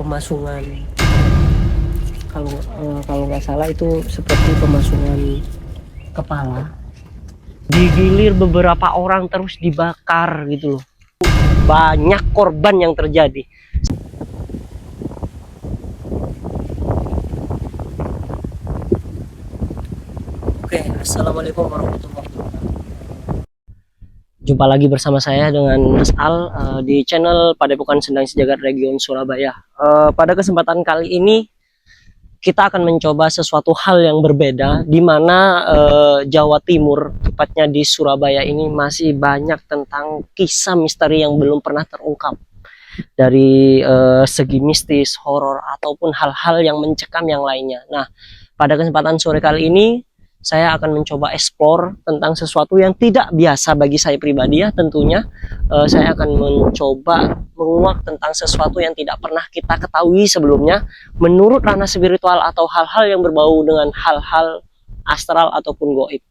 pemasungan. Kalau nggak salah itu seperti pemasungan kepala. Digilir beberapa orang terus dibakar gitu loh. Banyak korban yang terjadi. Oke, assalamualaikum warahmatullahi wabarakatuh. Jumpa lagi bersama saya dengan Mas Al di channel Padepokan Sendang Sejagat Region Surabaya. Pada kesempatan kali ini kita akan mencoba sesuatu hal yang berbeda, di mana Jawa Timur, tepatnya di Surabaya ini masih banyak tentang kisah misteri yang belum pernah terungkap. Dari segi mistis, horor, ataupun hal-hal yang mencekam yang lainnya. Nah, pada kesempatan sore kali ini, saya akan mencoba explore tentang sesuatu yang tidak biasa bagi saya pribadi ya tentunya. Saya akan mencoba menguak tentang sesuatu yang tidak pernah kita ketahui sebelumnya menurut ranah spiritual atau hal-hal yang berbau dengan hal-hal astral ataupun goib.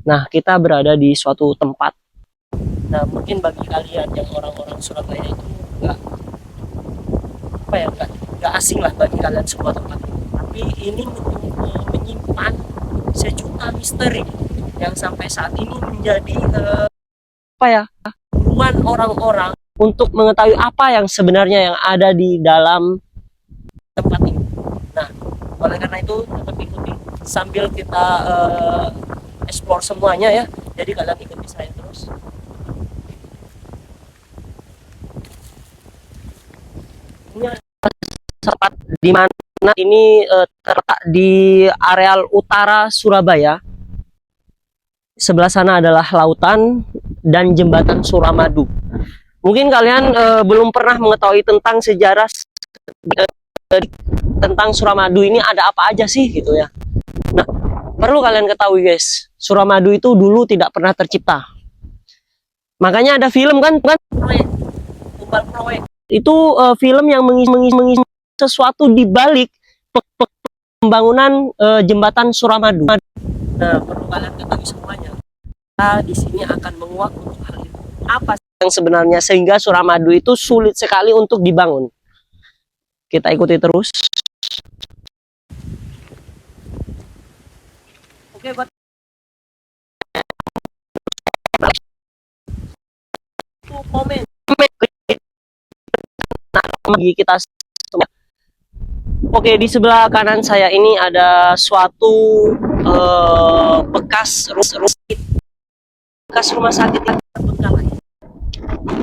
Nah, kita berada di suatu tempat. Nah, mungkin bagi kalian yang orang-orang Surabaya itu nggak asing lah bagi kalian sebuah tempat. Tapi ini menyimpan sejuta misteri yang sampai saat ini menjadi buruan orang-orang untuk mengetahui apa yang sebenarnya yang ada di dalam tempat ini. Nah, oleh karena itu tetap ikuti sambil kita explore semuanya ya. Jadi kalian ikuti saya terus. Ini tempat di mana ini terletak di areal utara Surabaya. Sebelah sana adalah lautan dan jembatan Suramadu. Mungkin kalian belum pernah mengetahui tentang sejarah tentang Suramadu ini ada apa aja sih gitu ya. Nah, perlu kalian ketahui guys, Suramadu itu dulu tidak pernah tercipta. Makanya ada film kan, Tumbal Proyek. Itu film yang mengisi sesuatu di balik pembangunan jembatan Suramadu. Nah, perlu kalian ketahui semuanya. Kita di sini akan menguak untuk hal itu. Apa yang sebenarnya sehingga Suramadu itu sulit sekali untuk dibangun? Kita ikuti terus. Oke, buat komen bagi kita semua. Oke, di sebelah kanan saya ini ada suatu bekas rumah sakit yang terbengkalai.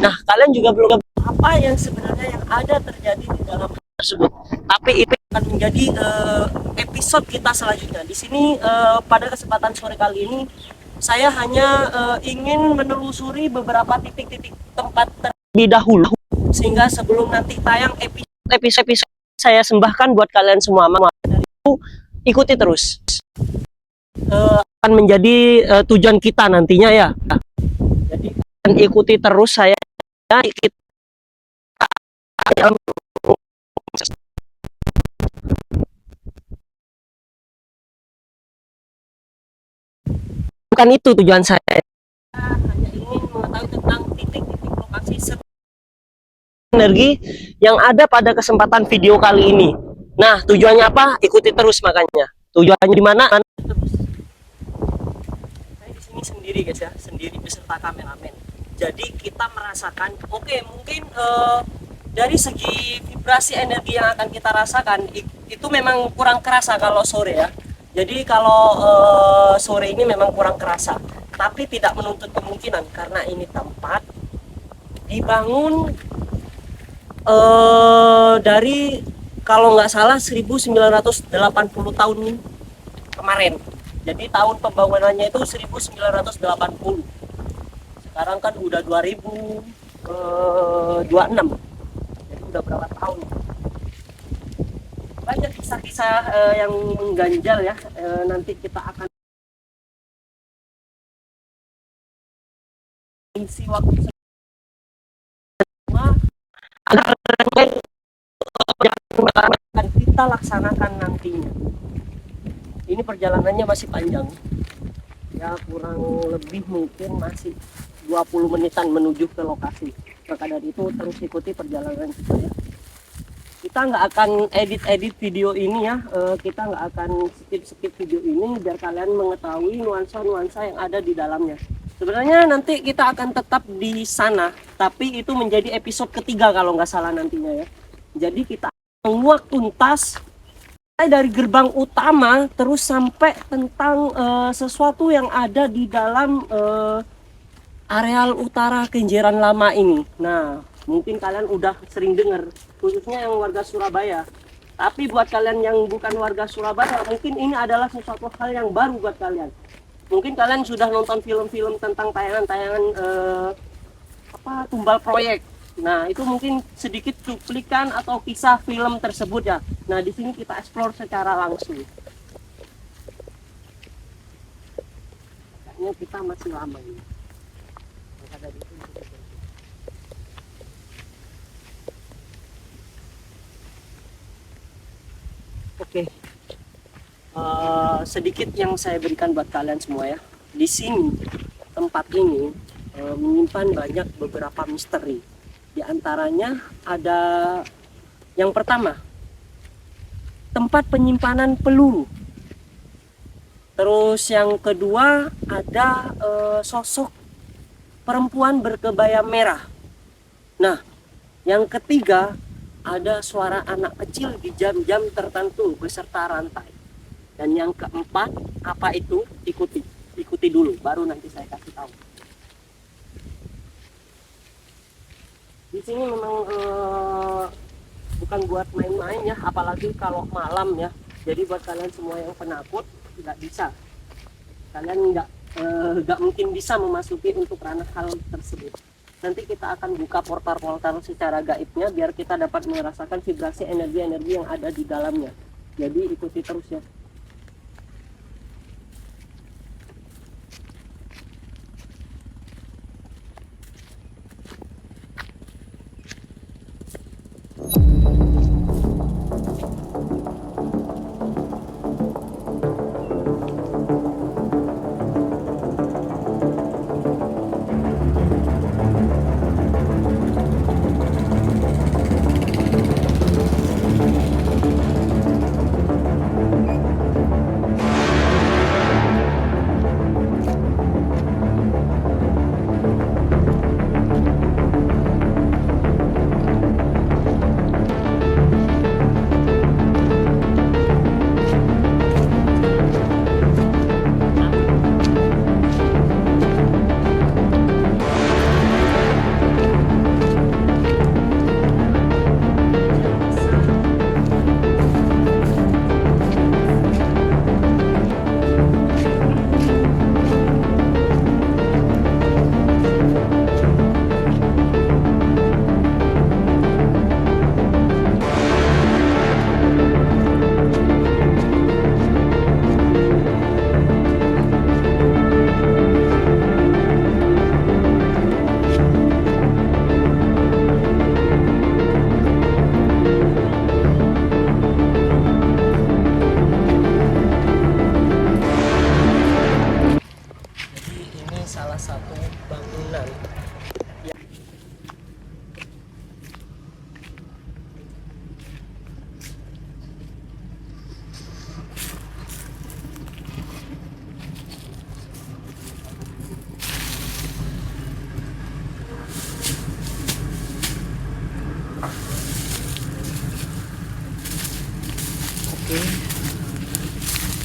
Nah, kalian juga belum apa yang sebenarnya yang ada terjadi di dalam tersebut. Tapi itu akan menjadi episode kita selanjutnya. Di sini pada kesempatan sore kali ini saya hanya ingin menelusuri beberapa titik-titik tempat terlebih dahulu sehingga sebelum nanti tayang episode saya sembahkan buat kalian semua. Itu ikuti terus. Akan menjadi tujuan kita nantinya ya. Jadi ikuti terus saya. Kita bukan itu tujuan saya. Hanya ingin mengetahui tentang titik-titik lokasi energi yang ada pada kesempatan video kali ini. Nah, tujuannya apa? Ikuti terus makanya. Tujuannya di mana? Terus. Saya di sini sendiri guys ya, sendiri beserta kameramen. Jadi kita merasakan, oke, mungkin dari segi vibrasi energi yang akan kita rasakan itu memang kurang kerasa kalau sore ya. Jadi kalau sore ini memang kurang kerasa, tapi tidak menuntut kemungkinan karena ini tempat dibangun dari kalau nggak salah 1980 tahun kemarin. Jadi tahun pembangunannya itu 1980. Sekarang kan udah 2026. Jadi udah berapa tahun? Banyak kisah-kisah yang mengganjal ya. Nanti kita akan isi waktu semua akan kita laksanakan nantinya. Ini perjalanannya masih panjang ya, kurang lebih mungkin masih 20 menitan menuju ke lokasi. Maka dari itu terus ikuti perjalanan kita ya. kita nggak akan edit video ini ya, kita nggak akan skip video ini biar kalian mengetahui nuansa-nuansa yang ada di dalamnya. Sebenarnya nanti kita akan tetap di sana, tapi itu menjadi episode ketiga kalau nggak salah nantinya ya. Jadi kita menguak tuntas dari gerbang utama terus sampai tentang sesuatu yang ada di dalam areal utara Kenjeran Lama ini. Nah, mungkin kalian udah sering dengar, khususnya yang warga Surabaya. Tapi buat kalian yang bukan warga Surabaya, mungkin ini adalah sesuatu hal yang baru buat kalian. Mungkin kalian sudah nonton film-film tentang tayangan-tayangan tumbal proyek. Nah, itu mungkin sedikit cuplikan atau kisah film tersebut ya. Nah, di sini kita explore secara langsung. Kayaknya kita masih lama ini. Oke, sedikit yang saya berikan buat kalian semua ya. Di sini tempat ini menyimpan banyak beberapa misteri. Di antaranya ada yang pertama, tempat penyimpanan peluru. Terus yang kedua ada sosok perempuan berkebaya merah. Nah, yang ketiga ada suara anak kecil di jam-jam tertentu beserta rantai. Dan yang keempat, apa itu? Ikuti dulu, baru nanti saya kasih tahu. Di sini memang bukan buat main-main ya, apalagi kalau malam ya. Jadi buat kalian semua yang penakut nggak bisa. Kalian nggak mungkin bisa memasuki untuk ranah hal tersebut. Nanti kita akan buka portal-portal secara gaibnya biar kita dapat merasakan vibrasi energi-energi yang ada di dalamnya. Jadi ikuti terus ya.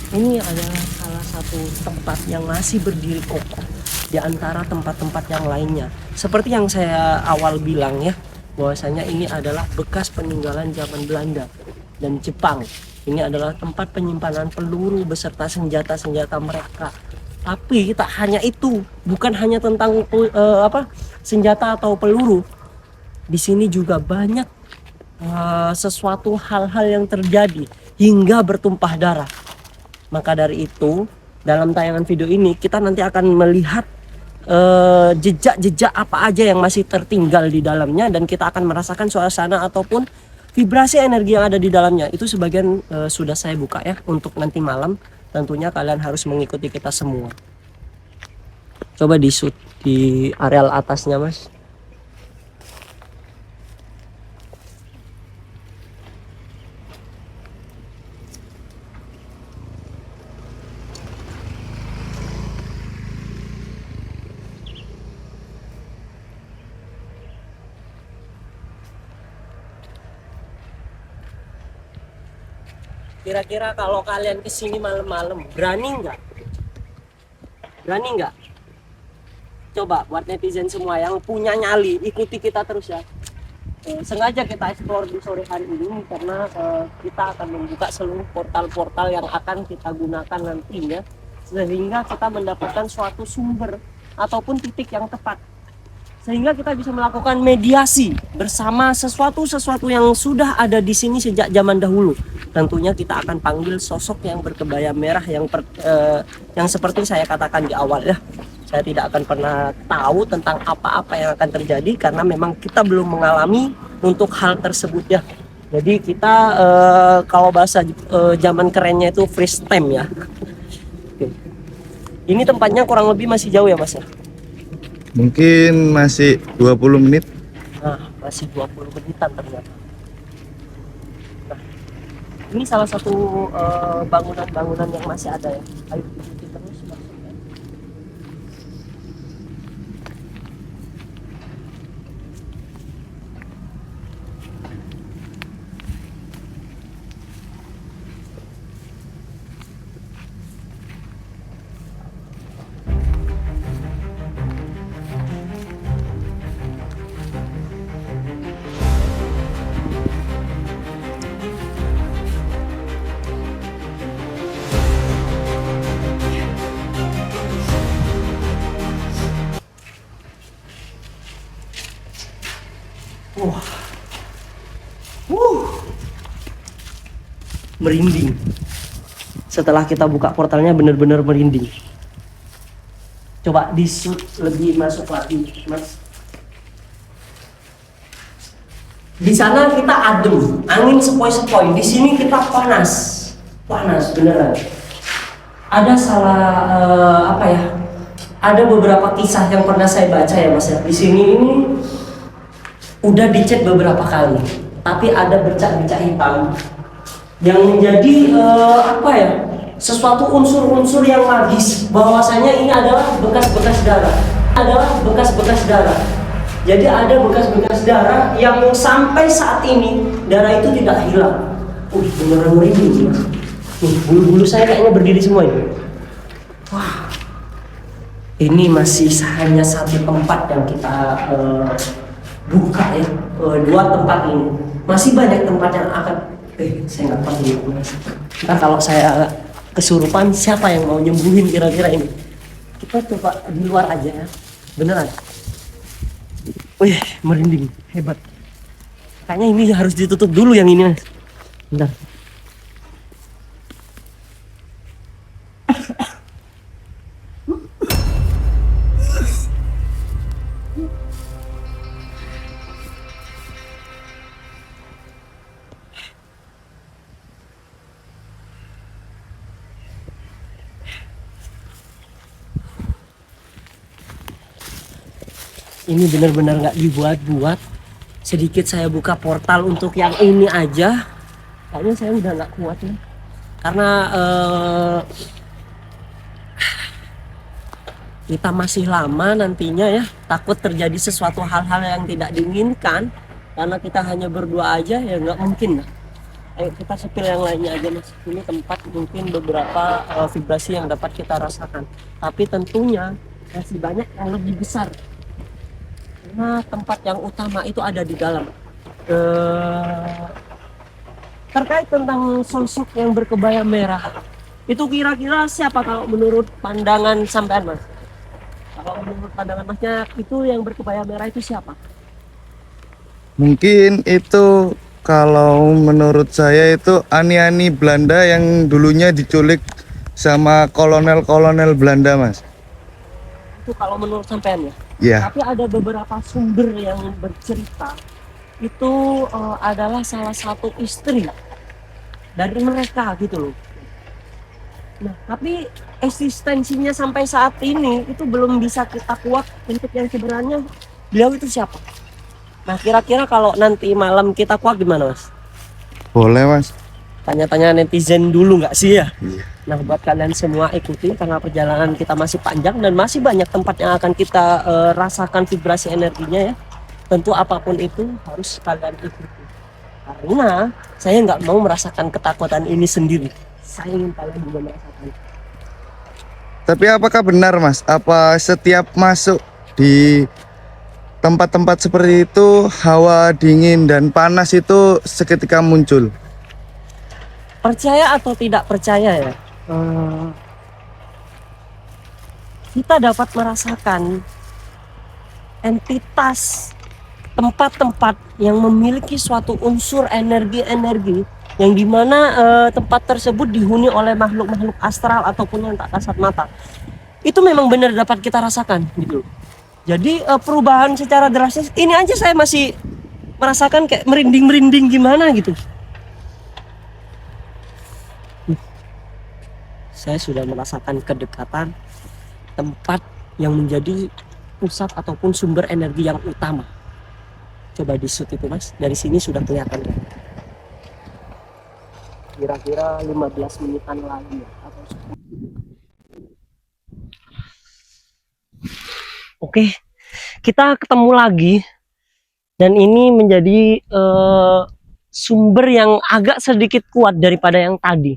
Ini adalah salah satu tempat yang masih berdiri kokoh di antara tempat-tempat yang lainnya. Seperti yang saya awal bilang ya, bahwasanya ini adalah bekas peninggalan zaman Belanda dan Jepang. Ini adalah tempat penyimpanan peluru beserta senjata-senjata mereka. Tapi tak hanya itu, bukan hanya tentang senjata atau peluru. Di sini juga banyak sesuatu hal-hal yang terjadi hingga bertumpah darah. Maka dari itu, dalam tayangan video ini kita nanti akan melihat jejak-jejak apa aja yang masih tertinggal di dalamnya, dan kita akan merasakan suasana ataupun vibrasi energi yang ada di dalamnya. Itu sebagian sudah saya buka ya untuk nanti malam. Tentunya kalian harus mengikuti kita semua. Coba di shoot di areal atasnya, Mas. kira-kira kalau kalian kesini malam-malam, berani nggak? Berani nggak? Coba buat netizen semua yang punya nyali, ikuti kita terus ya. Sengaja kita explore di sore hari ini karena kita akan membuka seluruh portal-portal yang akan kita gunakan nantinya, sehingga kita mendapatkan suatu sumber ataupun titik yang tepat, sehingga kita bisa melakukan mediasi bersama sesuatu yang sudah ada di sini sejak zaman dahulu. Tentunya kita akan panggil sosok yang berkebaya merah yang seperti saya katakan di awal ya. Saya tidak akan pernah tahu tentang apa-apa yang akan terjadi karena memang kita belum mengalami untuk hal tersebut ya. Jadi kita kalau bahasa zaman kerennya itu freeze time ya. Oke. Ini tempatnya kurang lebih masih jauh ya Mas ya? Mungkin masih 20 menit. Nah, masih 20 menitan ternyata. Nah, ini salah satu bangunan-bangunan yang masih ada ya. Ayo ikuti terus masuknya. Wah, merinding. Setelah kita buka portalnya benar-benar merinding. Coba di shoot lebih masuk lagi, Mas. Di sana kita adem, angin sepoi-sepoi. Di sini kita panas, panas beneran. Ada apa ya? Ada beberapa kisah yang pernah saya baca ya, Mas ya. Di sini ini udah dicek beberapa kali, tapi ada bercak-bercak hitam yang menjadi apa ya, sesuatu unsur-unsur yang magis, bahwasanya ini adalah bekas-bekas darah. Jadi ada bekas-bekas darah yang sampai saat ini darah itu tidak hilang. Beneran merinding Mas. Nih, bulu-bulu saya kayaknya berdiri semua ini. Wah, ini masih hanya satu tempat yang kita buka ya, dua tempat ini. Masih banyak tempat yang akan saya nggak tahu dulu Mas. Ntar kalau saya kesurupan, siapa yang mau nyembuhin kira-kira ini? Kita coba di luar aja ya, beneran. Wih, merinding, hebat. Kayaknya ini harus ditutup dulu yang ini Mas. Bentar. Ini benar-benar nggak dibuat-buat. Sedikit saya buka portal untuk yang ini aja, kayaknya saya udah nggak kuat nih. Karena kita masih lama nantinya ya, takut terjadi sesuatu hal-hal yang tidak diinginkan. Karena kita hanya berdua aja ya nggak mungkin lah. Ayo kita sepil yang lainnya aja Mas. Ini tempat mungkin beberapa vibrasi yang dapat kita rasakan. Tapi tentunya masih banyak yang lebih besar. Karena tempat yang utama itu ada di dalam. Terkait tentang sosok yang berkebaya merah, itu kira-kira siapa kalau menurut pandangan sampean Mas? Kalau menurut pandangan Masnya, itu yang berkebaya merah itu siapa? Mungkin itu kalau menurut saya itu ani-ani Belanda yang dulunya diculik sama kolonel-kolonel Belanda Mas. Itu kalau menurut sampean ya? Ya. Tapi ada beberapa sumber yang bercerita itu adalah salah satu istri dari mereka gitu loh. Nah, tapi eksistensinya sampai saat ini itu belum bisa kita kuat untuk yang sebenarnya beliau itu siapa. Nah, kira-kira kalau nanti malam kita kuat gimana Mas? Boleh Mas. Tanya-tanya netizen dulu nggak sih ya? Iya. Nah, buat kalian semua ikuti karena perjalanan kita masih panjang dan masih banyak tempat yang akan kita rasakan vibrasi energinya ya. Tentu apapun itu harus kalian ikuti. Karena saya nggak mau merasakan ketakutan ini sendiri. Saya ingin kalian juga merasakan. Tapi apakah benar Mas, apa setiap masuk di tempat-tempat seperti itu hawa dingin dan panas itu seketika muncul? Percaya atau tidak percaya ya, kita dapat merasakan entitas tempat-tempat yang memiliki suatu unsur energi-energi yang dimana tempat tersebut dihuni oleh makhluk-makhluk astral ataupun yang tak kasat mata. Itu memang benar dapat kita rasakan gitu. Jadi perubahan secara drastis ini aja saya masih merasakan kayak merinding-merinding gimana gitu. Saya sudah merasakan kedekatan tempat yang menjadi pusat ataupun sumber energi yang utama. Coba di shoot itu Mas, dari sini sudah kelihatan. Kira-kira 15 menitan lagi ya, atau 10. Oke, kita ketemu lagi dan ini menjadi sumber yang agak sedikit kuat daripada yang tadi.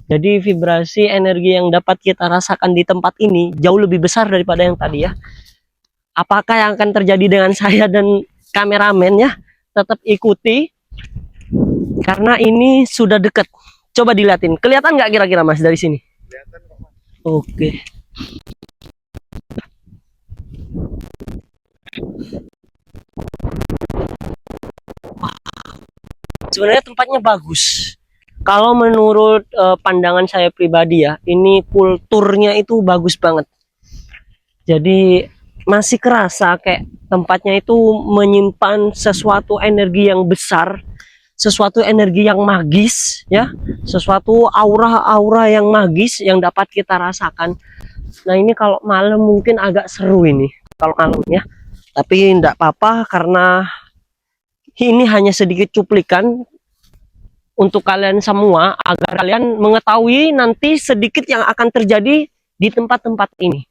Jadi vibrasi energi yang dapat kita rasakan di tempat ini jauh lebih besar daripada yang tadi ya. Apakah yang akan terjadi dengan saya dan kameramen ya? Tetap ikuti karena ini sudah dekat. Coba dilihatin. Kelihatan nggak kira-kira Mas dari sini? Kelihatan kok Mas. Oke. Sebenarnya tempatnya bagus. Kalau menurut pandangan saya pribadi ya, ini kulturnya itu bagus banget. Jadi masih kerasa kayak tempatnya itu menyimpan sesuatu energi yang besar, sesuatu energi yang magis ya, sesuatu aura-aura yang magis yang dapat kita rasakan. Nah ini kalau malam mungkin agak seru ini kalau malam ya, tapi enggak apa-apa karena ini hanya sedikit cuplikan untuk kalian semua agar kalian mengetahui nanti sedikit yang akan terjadi di tempat-tempat ini.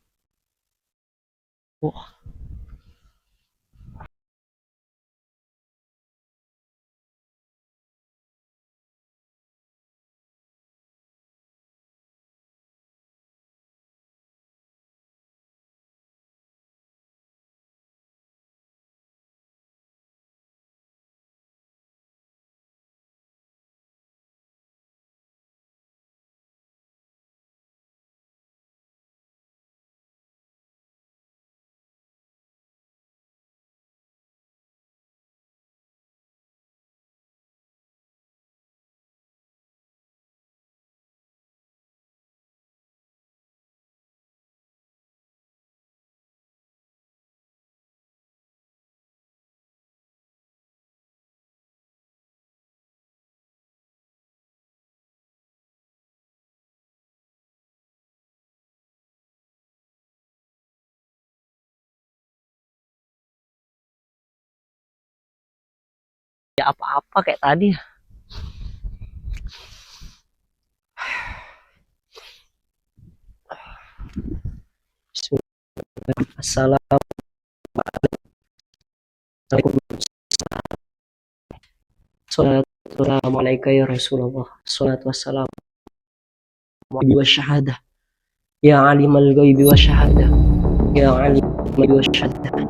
Ya apa-apa kayak tadi. Assalamualaikum ya Rasulullah. Salatu wassalamu wa syahadah. Ya alimal ghaibi wa syahadah. Ya alimal ghaibi wa syahadah.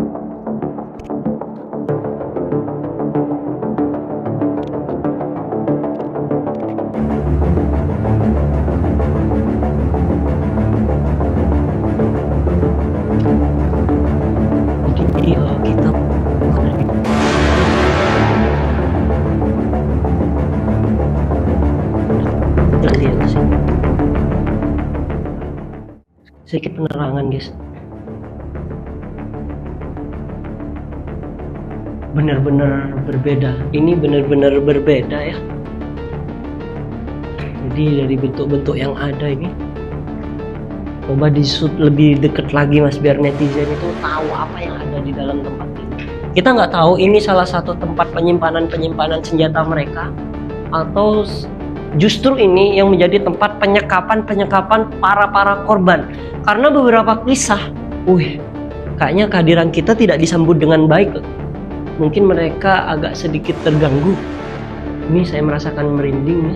Jadi kita lihat sih sedikit penerangan guys, benar-benar berbeda. Ini benar-benar berbeda ya. Jadi dari bentuk-bentuk yang ada ini, coba di shoot lebih deket lagi Mas biar netizen itu tahu apa yang ada di dalam tempat ini. Kita nggak tahu ini salah satu tempat penyimpanan senjata mereka atau justru ini yang menjadi tempat penyekapan para korban. Karena beberapa kisah, kayaknya kehadiran kita tidak disambut dengan baik. Mungkin mereka agak sedikit terganggu. Ini saya merasakan merinding ya.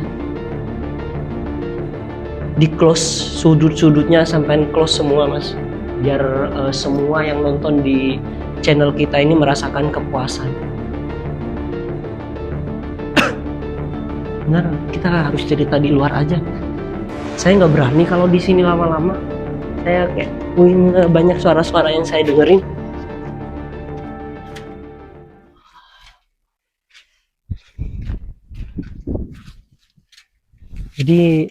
Di close sudut-sudutnya sampai close semua mas, biar semua yang nonton di channel kita ini merasakan kepuasan. Benar, kita harus cerita di luar aja. Saya nggak berani kalau di sini lama-lama. Saya kayak banyak suara-suara yang saya dengerin. Jadi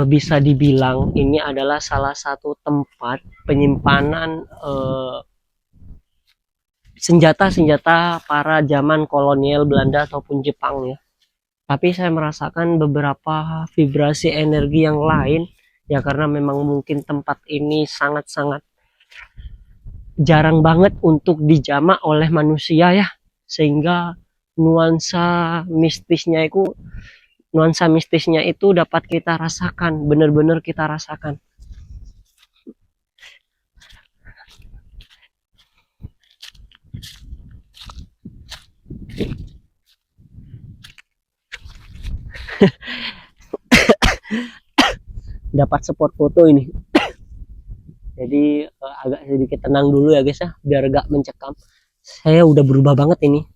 bisa dibilang ini adalah salah satu tempat penyimpanan senjata-senjata para zaman kolonial Belanda ataupun Jepang ya. Tapi saya merasakan beberapa vibrasi energi yang lain ya, karena memang mungkin tempat ini sangat-sangat jarang banget untuk dijamah oleh manusia ya, sehingga nuansa mistisnya itu dapat kita rasakan, benar-benar kita rasakan. Dapat spot foto ini. Jadi agak sedikit tenang dulu ya guys ya, biar gak mencekam. Saya udah berubah banget ini.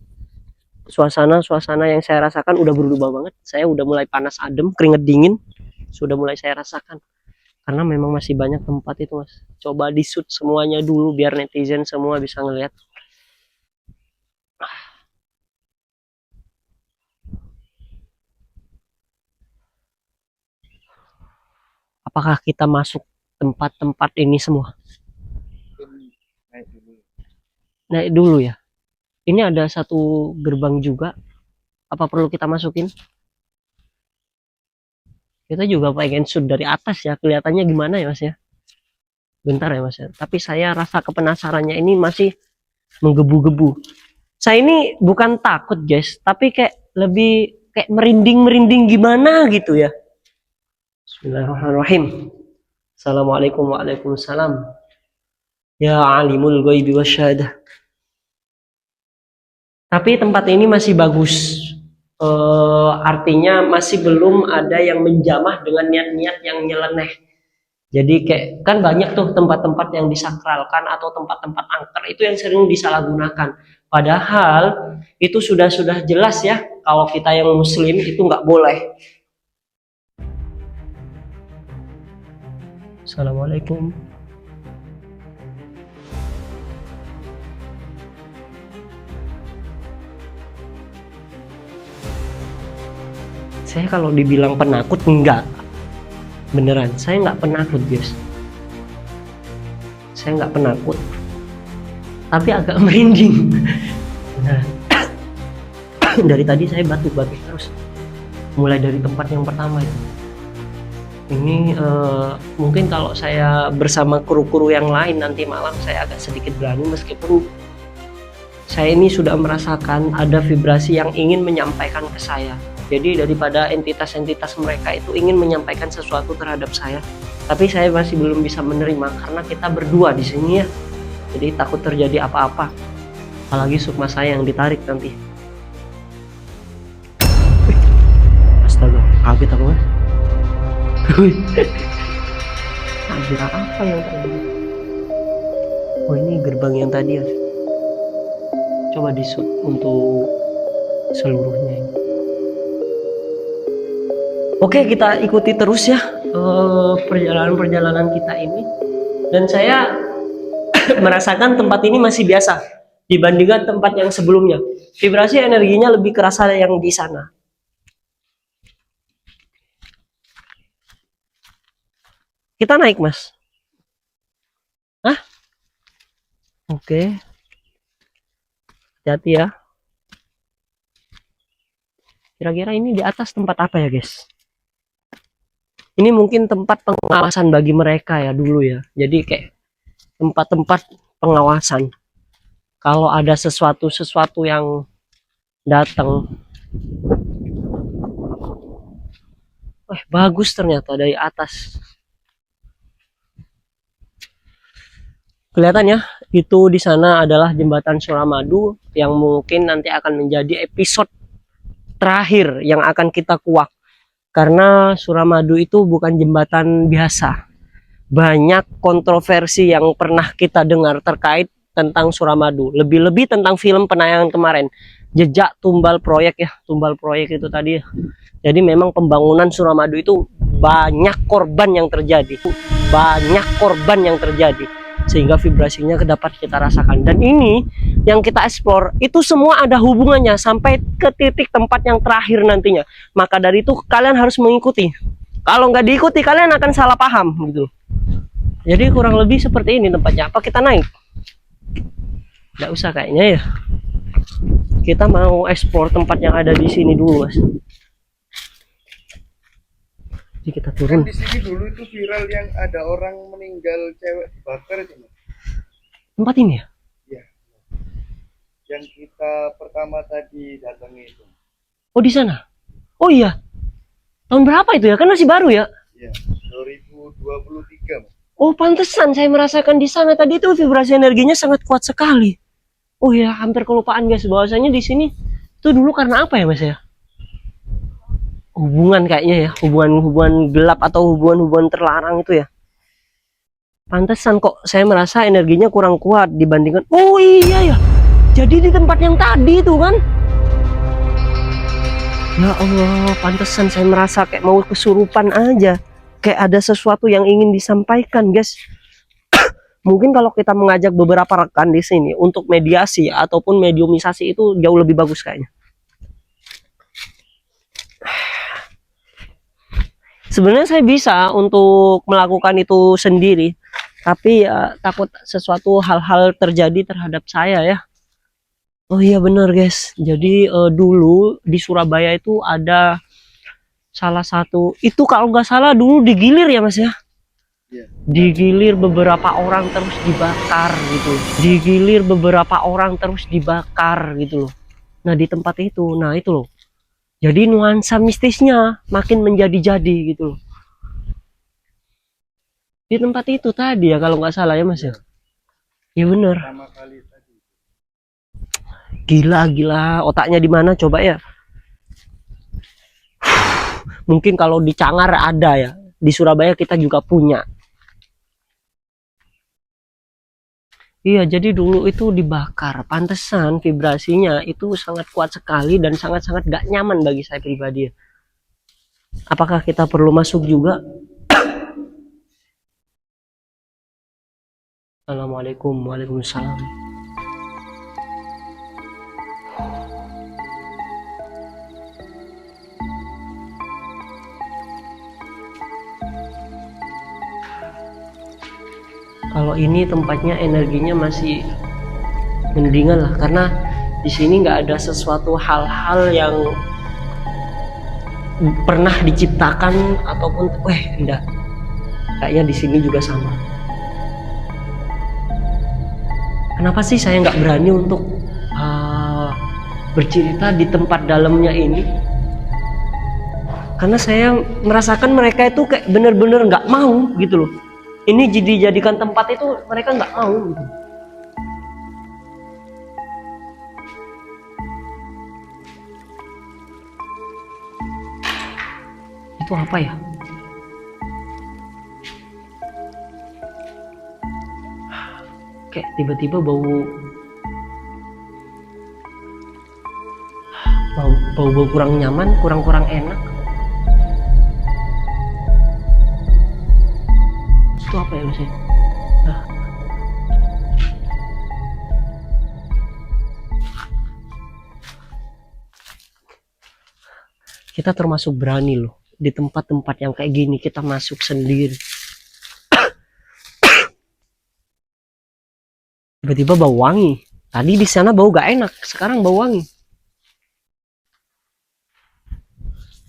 Suasana yang saya rasakan udah berubah banget. Saya udah mulai panas adem, keringet dingin sudah mulai saya rasakan. Karena memang masih banyak tempat itu mas. Coba di shoot semuanya dulu biar netizen semua bisa ngeliat. Apakah kita masuk tempat-tempat ini semua? Naik dulu ya. Ini ada satu gerbang juga. Apa perlu kita masukin? Kita juga pengen shoot dari atas ya. Kelihatannya gimana ya mas ya? Bentar ya mas ya. Tapi saya rasa kepenasarannya ini masih menggebu-gebu. Saya ini bukan takut guys. Tapi kayak lebih kayak merinding-merinding gimana gitu ya. Bismillahirrahmanirrahim. Assalamualaikum waalaikumsalam. Ya alimul ghaibi wasyahadah. Tapi tempat ini masih bagus. Artinya masih belum ada yang menjamah dengan niat-niat yang nyeleneh. Jadi kayak kan banyak tuh tempat-tempat yang disakralkan atau tempat-tempat angker itu yang sering disalahgunakan. Padahal itu sudah jelas ya, kalau kita yang muslim itu nggak boleh. Assalamualaikum. Saya kalau dibilang penakut enggak, beneran saya nggak penakut guys, saya nggak penakut, tapi agak merinding. Beneran. Dari tadi saya batuk-batuk terus, mulai dari tempat yang pertama itu. Ini mungkin kalau saya bersama kru-kru yang lain nanti malam saya agak sedikit berani, meskipun saya ini sudah merasakan ada vibrasi yang ingin menyampaikan ke saya. Jadi daripada entitas-entitas mereka itu ingin menyampaikan sesuatu terhadap saya, tapi saya masih belum bisa menerima karena kita berdua di sini ya. Jadi takut terjadi apa-apa, apalagi sukma saya yang ditarik nanti. Astaga, kaget aku mas. Anjir, apa yang tadi? Oh ini gerbang yang tadi ya. Coba di shoot untuk seluruhnya ini. Oke, kita ikuti terus ya perjalanan-perjalanan kita ini. Dan saya merasakan tempat ini masih biasa dibandingkan tempat yang sebelumnya. Vibrasi energinya lebih kerasa yang di sana. Kita naik mas. Hah? Oke. Hati-hati ya. Kira-kira ini di atas tempat apa ya guys? Ini mungkin tempat pengawasan bagi mereka ya dulu ya. Jadi kayak tempat-tempat pengawasan. Kalau ada sesuatu yang datang. Wah, bagus ternyata dari atas. Kelihatan ya, itu di sana adalah jembatan Suramadu yang mungkin nanti akan menjadi episode terakhir yang akan kita kuak. Karena Suramadu itu bukan jembatan biasa. Banyak kontroversi yang pernah kita dengar terkait tentang Suramadu. Lebih-lebih tentang film penayangan kemarin. Jejak tumbal proyek ya. Tumbal proyek itu tadi. Jadi memang pembangunan Suramadu itu banyak korban yang terjadi. Banyak korban yang terjadi. Sehingga vibrasinya dapat kita rasakan. Dan ini yang kita explore itu semua ada hubungannya sampai ke titik tempat yang terakhir nantinya. Maka dari itu kalian harus mengikuti. Kalau nggak diikuti kalian akan salah paham gitu. Jadi kurang lebih seperti ini tempatnya. Apa kita naik? Nggak usah kayaknya ya. Kita mau explore tempat yang ada di sini dulu, Mas. Jadi kita turun. Di sini dulu itu viral yang ada orang meninggal cewek dibakar itu, Mas. Tempat ini ya? Iya. Yang kita pertama tadi datangi itu. Oh, di sana. Oh iya. Tahun berapa itu ya? Kan masih baru ya? Iya, 2023, Mas. Oh, pantesan saya merasakan di sana tadi itu vibrasi energinya sangat kuat sekali. Oh ya, hampir kelupaan guys, bahwasanya di sini itu dulu karena apa ya, Mas ya? Hubungan kayaknya ya, hubungan gelap atau hubungan terlarang itu ya. Pantesan kok saya merasa energinya kurang kuat dibandingkan. Oh iya ya. Jadi di tempat yang tadi itu kan. Ya Allah, pantesan saya merasa kayak mau kesurupan aja. Kayak ada sesuatu yang ingin disampaikan, guys. Mungkin kalau kita mengajak beberapa rekan di sini untuk mediasi ataupun mediumisasi itu jauh lebih bagus kayaknya. Sebenarnya saya bisa untuk melakukan itu sendiri, tapi ya takut sesuatu hal-hal terjadi terhadap saya ya. Oh iya bener guys, jadi dulu di Surabaya itu ada salah satu, itu kalau nggak salah dulu digilir ya Mas ya. Digilir beberapa orang terus dibakar gitu. Digilir beberapa orang terus dibakar gitu loh. Nah di tempat itu, nah itu loh. Jadi nuansa mistisnya makin menjadi-jadi gitu loh. Di tempat itu tadi ya kalau nggak salah ya Mas ya. Ya bener. Gila, otaknya di mana coba ya? Mungkin kalau di Cangar ada ya. Di Surabaya kita juga punya. Iya, jadi dulu itu dibakar. Pantesan vibrasinya itu sangat kuat sekali dan sangat-sangat gak nyaman bagi saya pribadi. Apakah kita perlu masuk juga? Assalamualaikum, waalaikumsalam. Kalau ini tempatnya energinya masih mendingan lah, karena di sini nggak ada sesuatu hal-hal yang pernah diciptakan ataupun enggak. Kayaknya di sini juga sama. Kenapa sih saya nggak berani untuk bercerita di tempat dalamnya ini? Karena saya merasakan mereka itu kayak bener-bener nggak mau gitu loh. Ini dijadikan tempat itu mereka nggak mau gitu. Itu apa ya? Kayak tiba-tiba bau kurang nyaman, kurang enak. Itu apa ya Mas? Nah. Kita termasuk berani loh di tempat-tempat yang kayak gini kita masuk sendiri. Tiba-tiba bau wangi. Tadi di sana bau gak enak, sekarang bau wangi.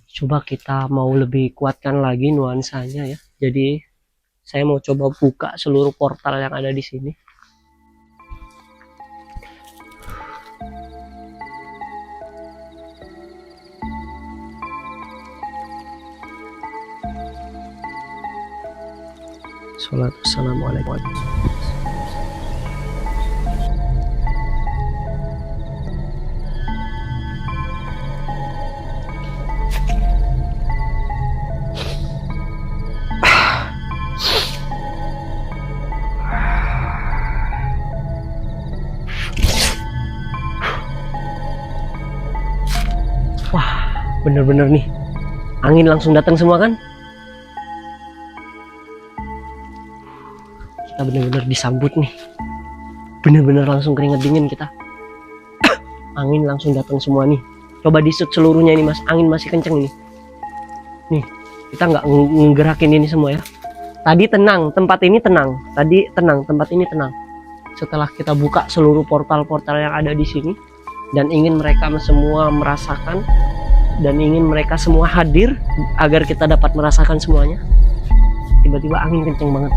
Coba kita mau lebih kuatkan lagi nuansanya ya. Jadi saya mau coba buka seluruh portal yang ada di sini. Assalamualaikum. bener-bener nih, angin langsung datang semua kan. Kita bener-bener disambut nih, bener-bener langsung keringet dingin kita. Angin langsung datang semua nih. Coba di shoot seluruhnya ini mas, angin masih kenceng ini. Nih, kita nggak ngerakin ini semua ya. Tadi tenang, tempat ini tenang. Tadi tenang, tempat ini tenang. Setelah kita buka seluruh portal-portal yang ada di sini dan ingin mereka semua merasakan dan ingin mereka semua hadir agar kita dapat merasakan semuanya, tiba-tiba angin kenceng banget.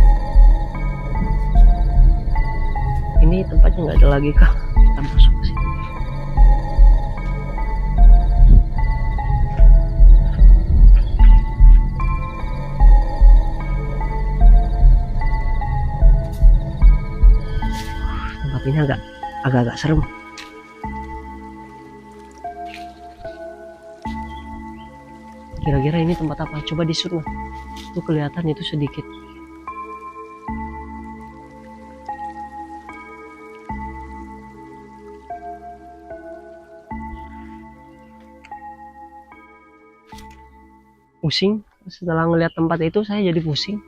Ini tempatnya nggak ada lagi kah? Kita masuk ke sini. Tempat ini agak-agak serem. Kira-kira ini tempat apa? Coba di shoot lah. Itu kelihatan itu sedikit. Pusing. Setelah ngelihat tempat itu saya jadi pusing.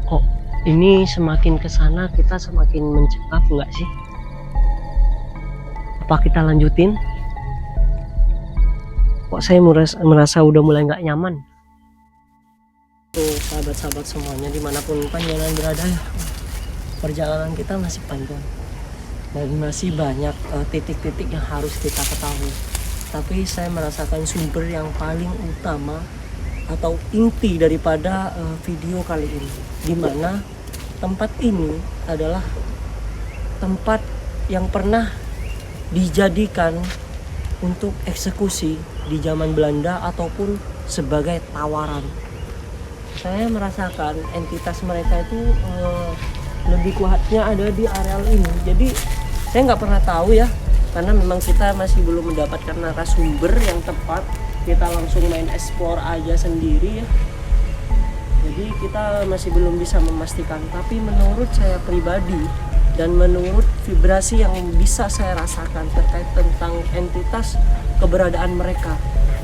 Kok ini semakin kesana kita semakin mencekam nggak sih? Apa kita lanjutin? Kok saya merasa udah mulai nggak nyaman. Tuh sahabat-sahabat semuanya dimanapun panjenengan berada ya, perjalanan kita masih panjang dan masih banyak titik-titik yang harus kita ketahui. Tapi saya merasakan sumber yang paling utama atau inti daripada video kali ini, dimana tempat ini adalah tempat yang pernah dijadikan untuk eksekusi di zaman Belanda ataupun sebagai tawaran. Saya merasakan entitas mereka itu lebih kuatnya ada di areal ini. Jadi saya nggak pernah tahu ya, karena memang kita masih belum mendapatkan narasumber yang tepat. Kita langsung main explore aja sendiri ya. Jadi kita masih belum bisa memastikan. Tapi menurut saya pribadi dan menurut vibrasi yang bisa saya rasakan terkait tentang entitas keberadaan mereka,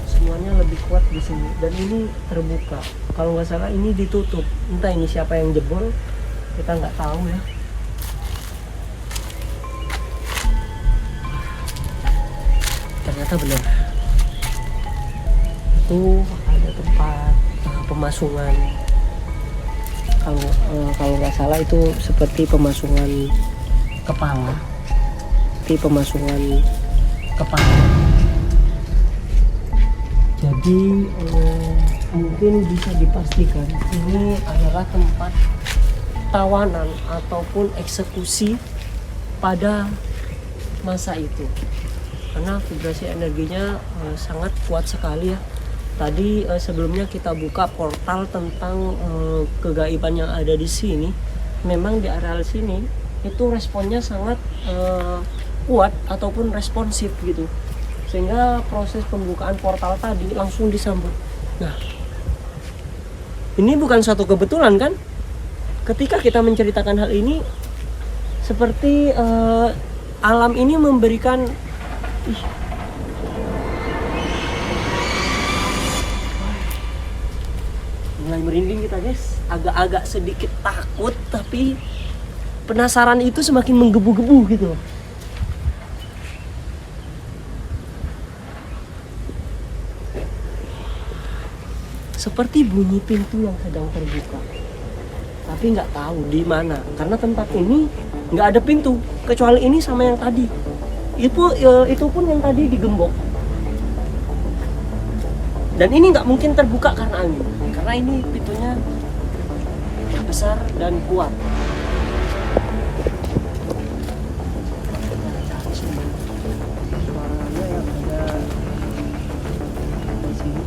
semuanya lebih kuat di sini. Dan ini terbuka. Kalau nggak salah ini ditutup. Entah ini siapa yang jebol, kita nggak tahu ya. Ternyata benar. Itu ada tempat pemasungan. Kalau nggak salah itu seperti pemasungan kepala. Jadi mungkin bisa dipastikan ini adalah tempat tawanan ataupun eksekusi pada masa itu, karena vibrasi energinya sangat kuat sekali ya. Tadi sebelumnya kita buka portal tentang kegaiban yang ada di sini. Memang di areal sini itu responnya sangat kuat ataupun responsif gitu, sehingga proses pembukaan portal tadi langsung disambut. Nah, ini bukan suatu kebetulan kan? Ketika kita menceritakan hal ini, seperti alam ini memberikan mulai merinding kita guys, agak-agak sedikit takut, tapi penasaran itu semakin menggebu-gebu gitu. Seperti bunyi pintu yang sedang terbuka, tapi nggak tahu di mana, karena tempat ini nggak ada pintu kecuali ini sama yang tadi. Itu pun yang tadi digembok. Dan ini nggak mungkin terbuka karena angin, karena ini pintunya besar dan kuat. Suaranya yang ada di sini.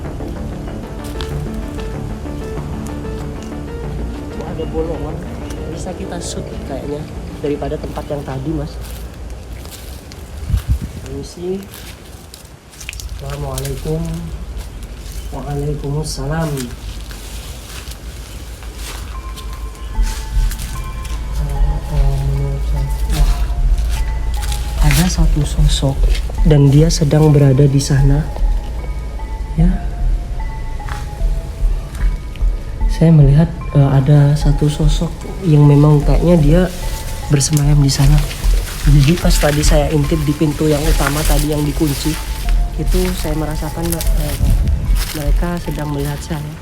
Itu ada bolongan, bisa kita shoot kayaknya daripada tempat yang tadi mas. Ini sih Assalamualaikum. Waalaikumsalam. Ada satu sosok dan dia sedang berada di sana. Ya. Saya melihat ada satu sosok yang memang kayaknya dia bersemayam di sana. Jadi pas tadi saya intip di pintu yang utama tadi yang dikunci, itu saya merasakan mereka sedang melihat saya.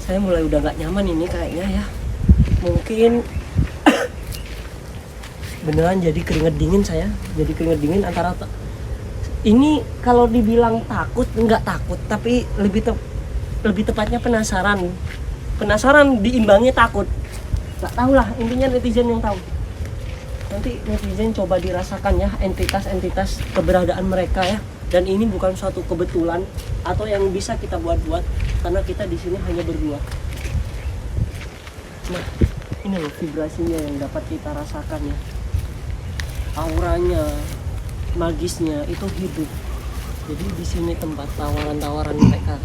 Saya mulai udah gak nyaman ini kayaknya ya. Mungkin beneran jadi keringet dingin saya. Jadi keringet dingin antara ini kalau dibilang takut, nggak takut, tapi lebih tepatnya penasaran. Penasaran diimbangi takut. Nggak tahu lah, intinya netizen yang tahu. Nanti netizen coba dirasakan ya entitas-entitas keberadaan mereka ya. Dan ini bukan suatu kebetulan atau yang bisa kita buat-buat karena kita di sini hanya berdua. Nah, ini loh vibrasinya yang dapat kita rasakan ya. Auranya, magisnya itu hidup. Jadi di sini tempat tawaran-tawaran mereka.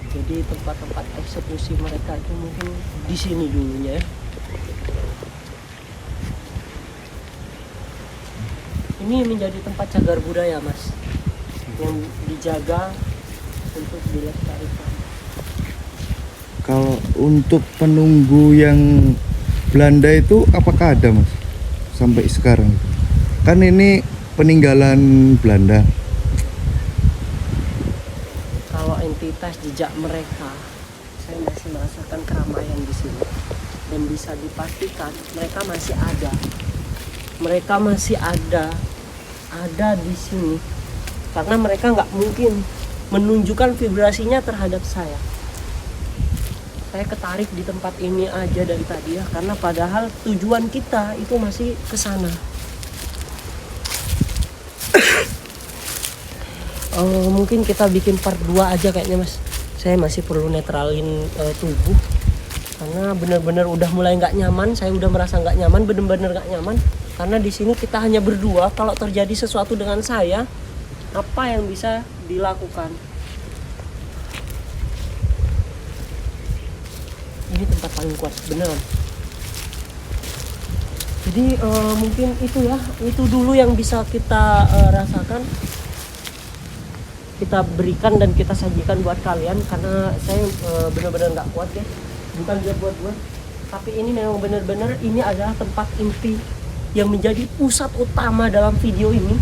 Jadi tempat-tempat eksekusi mereka itu mungkin di sini dulunya ya. Ini menjadi tempat cagar budaya, Mas, yang dijaga untuk dilestarikan. Kalau untuk penunggu yang Belanda itu apakah ada, Mas? Sampai sekarang. Kan ini peninggalan Belanda. Kalau entitas jejak mereka, saya masih merasakan keramaian di sini dan bisa dipastikan mereka masih ada. Mereka masih ada di sini karena mereka nggak mungkin menunjukkan vibrasinya terhadap saya. Saya ketarik di tempat ini aja dari tadi ya, karena padahal tujuan kita itu masih ke sana. Mungkin kita bikin part 2 aja kayaknya, Mas. Saya masih perlu netralin tubuh karena bener-bener udah mulai nggak nyaman. Saya udah merasa nggak nyaman, bener-bener nggak nyaman karena di sini kita hanya berdua. Kalau terjadi sesuatu dengan saya, apa yang bisa dilakukan? Ini tempat paling kuat beneran. Jadi mungkin itu ya, itu dulu yang bisa kita rasakan, kita berikan dan kita sajikan buat kalian karena saya benar-benar nggak kuat ya, bukan buat tapi ini memang benar-benar ini adalah tempat inti yang menjadi pusat utama dalam video ini.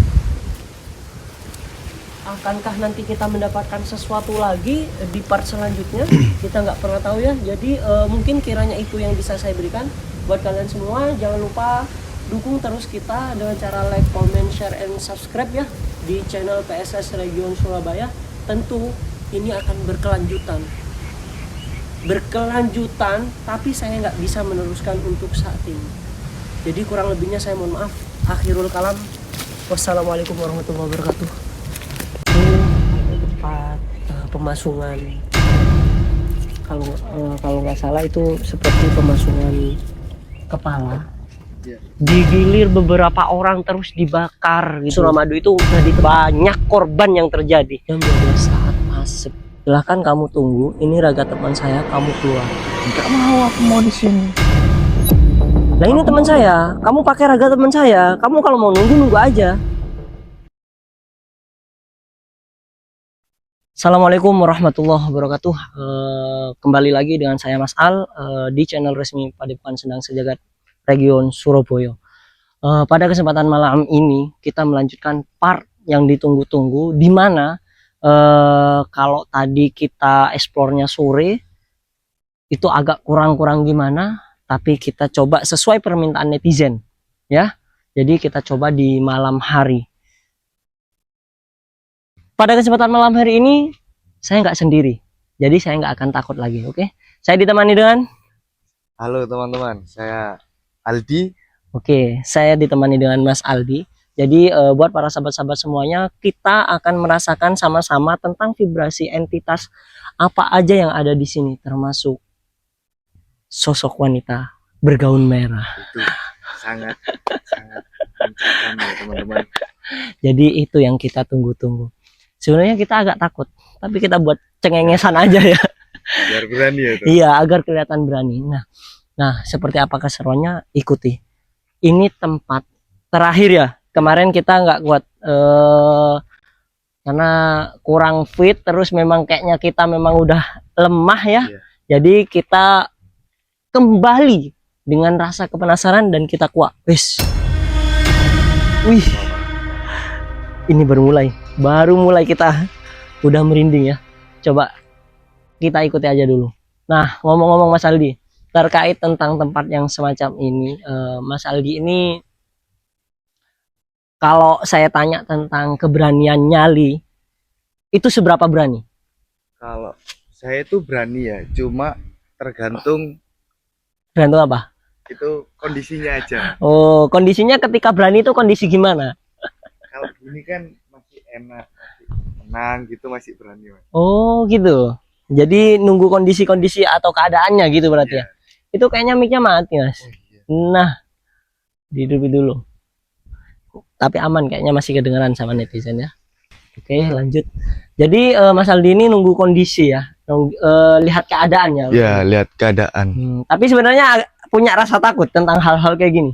Akankah nanti kita mendapatkan sesuatu lagi di part selanjutnya? Kita nggak pernah tahu ya. Jadi mungkin kiranya itu yang bisa saya berikan buat kalian semua. Jangan lupa dukung terus kita dengan cara like, comment, share, and subscribe ya di channel PSS Region Surabaya. Tentu ini akan berkelanjutan, tapi saya nggak bisa meneruskan untuk saat ini. Jadi kurang lebihnya saya mohon maaf. Akhirul kalam. Wassalamualaikum warahmatullahi wabarakatuh. Tempat pemasungan, kalau nggak salah itu seperti pemasungan kepala. Digilir beberapa orang terus dibakar gitu. Suramadu itu tadi banyak korban yang terjadi. Jam 12 saat masuk. Silahkan kamu tunggu. Ini raga teman saya, kamu keluar. Enggak mau, aku mau di sini. Nah ini teman saya, kamu pakai raga teman saya. Kamu kalau mau nunggu aja. Assalamualaikum warahmatullahi wabarakatuh. Kembali lagi dengan saya Mas Al di channel resmi Padepokan Sendang Sejagat Region Surabaya. Pada kesempatan malam ini kita melanjutkan part yang ditunggu-tunggu, di mana kalau tadi kita eksplornya sore itu agak kurang-kurang gimana, tapi kita coba sesuai permintaan netizen ya. Jadi kita coba di malam hari. Pada kesempatan malam hari ini saya nggak sendiri, jadi saya nggak akan takut lagi. Oke, saya ditemani dengan Halo teman-teman, saya Aldi. Oke, saya ditemani dengan Mas Aldi. Jadi buat para sahabat-sahabat semuanya, kita akan merasakan sama-sama tentang vibrasi entitas apa aja yang ada di sini, termasuk sosok wanita bergaun merah. Itu sangat Mencekam ya teman-teman. Jadi itu yang kita tunggu-tunggu. Sebenarnya kita agak takut, tapi kita buat cengengesan aja ya. Biar berani ya tuh. Iya, agar kelihatan berani. Nah, seperti apa keseruannya? Ikuti. Ini tempat terakhir ya. Kemarin kita nggak kuat karena kurang fit, terus memang kayaknya kita memang udah lemah ya. Iya. Jadi kita kembali dengan rasa kepenasaran dan kita kuat. Wih, ini baru mulai kita udah merinding ya. Coba kita ikuti aja dulu. Nah, ngomong-ngomong Mas Aldi, terkait tentang tempat yang semacam ini, Mas Aldi ini kalau saya tanya tentang keberanian nyali, itu seberapa berani? Kalau saya itu berani ya, cuma tergantung Tergantung apa? itu kondisinya aja. Oh, kondisinya ketika berani itu kondisi gimana? Kalau gini kan masih enak, masih tenang gitu, masih berani Mas. Oh, gitu. Jadi nunggu kondisi-kondisi atau keadaannya gitu berarti ya. Itu kayaknya mic-nya mati, Mas. Oh, iya. Nah, dihidupin dulu. Tapi aman kayaknya, masih kedengeran sama netizen ya. Oke, lanjut. Jadi Mas Aldi ini nunggu kondisi ya. Lihat keadaannya. Ya, lihat keadaan. Tapi sebenarnya punya rasa takut tentang hal-hal kayak gini.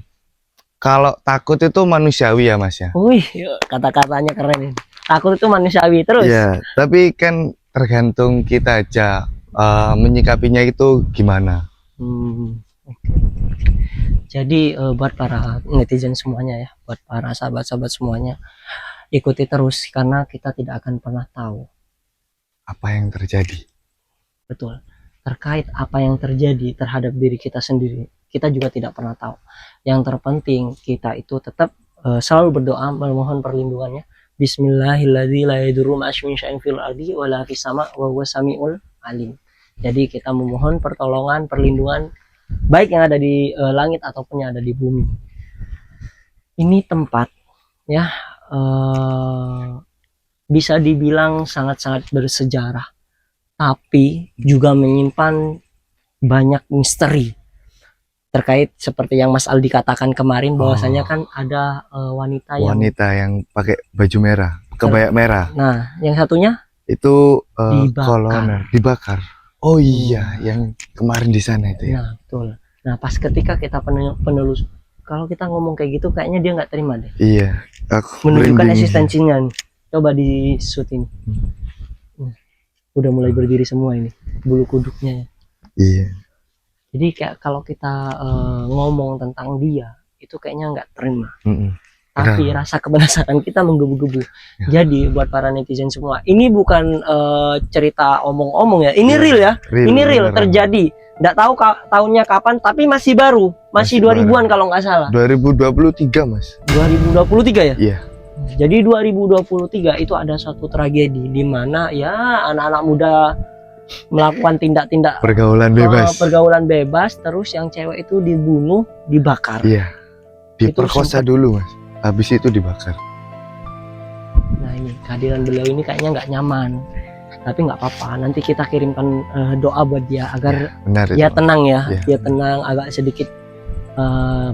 Kalau takut itu manusiawi ya Mas ya. Wih, kata-katanya keren ini. Takut itu manusiawi terus. Iya, tapi kan tergantung kita aja menyikapinya itu gimana. Oke. Jadi buat para netizen semuanya ya, buat para sahabat-sahabat semuanya, ikuti terus karena kita tidak akan pernah tahu Apa yang terjadi? betul terkait apa yang terjadi terhadap diri kita sendiri. Kita juga tidak pernah tahu. Yang terpenting kita itu tetap selalu berdoa, memohon perlindungannya. Bismillahirrahmanirrahim. La yadurru ma'asmin syai'in fil ardi wa la fis sama' wa huwa samiul alim. Jadi kita memohon pertolongan, perlindungan baik yang ada di langit ataupun yang ada di bumi. Ini tempat ya bisa dibilang sangat-sangat bersejarah, tapi juga menyimpan banyak misteri terkait seperti yang Mas Aldi katakan kemarin, bahwasanya kan ada wanita yang pakai baju merah, kebaya merah. Nah, yang satunya Itu Dibakar. koloner, dibakar. Oh iya, yang kemarin di sana itu ya. Nah, betul. Nah, pas ketika kita penelusur, kalau kita ngomong kayak gitu kayaknya dia nggak terima deh. Iya, aku Menunjukkan merinding. eksistensinya nih. Coba di shoot ini. Udah mulai berdiri semua ini bulu kuduknya ya. Iya. Jadi kayak kalau kita ngomong tentang dia itu kayaknya nggak terima. Tapi rasa kepenasaran kita menggebu-gebu. Ya. Jadi buat para netizen semua, ini bukan cerita omong-omong ya. Ini real ya. Ini real beneran. terjadi. Nggak tahu tahunnya kapan, tapi masih baru. Masih 2000-an kalau nggak salah. 2023 Mas. 2023 ya? Iya. Jadi 2023 itu ada suatu tragedi di mana ya anak-anak muda melakukan tindak-tindak pergaulan bebas, terus yang cewek itu dibunuh, dibakar. Iya. Diperkosa dulu Mas. Habis itu dibakar. Nah, ini kehadiran beliau ini kayaknya nggak nyaman. Tapi nggak apa-apa, nanti kita kirimkan doa buat dia agar Benar dia itu. tenang ya. Ya. Dia tenang, agak sedikit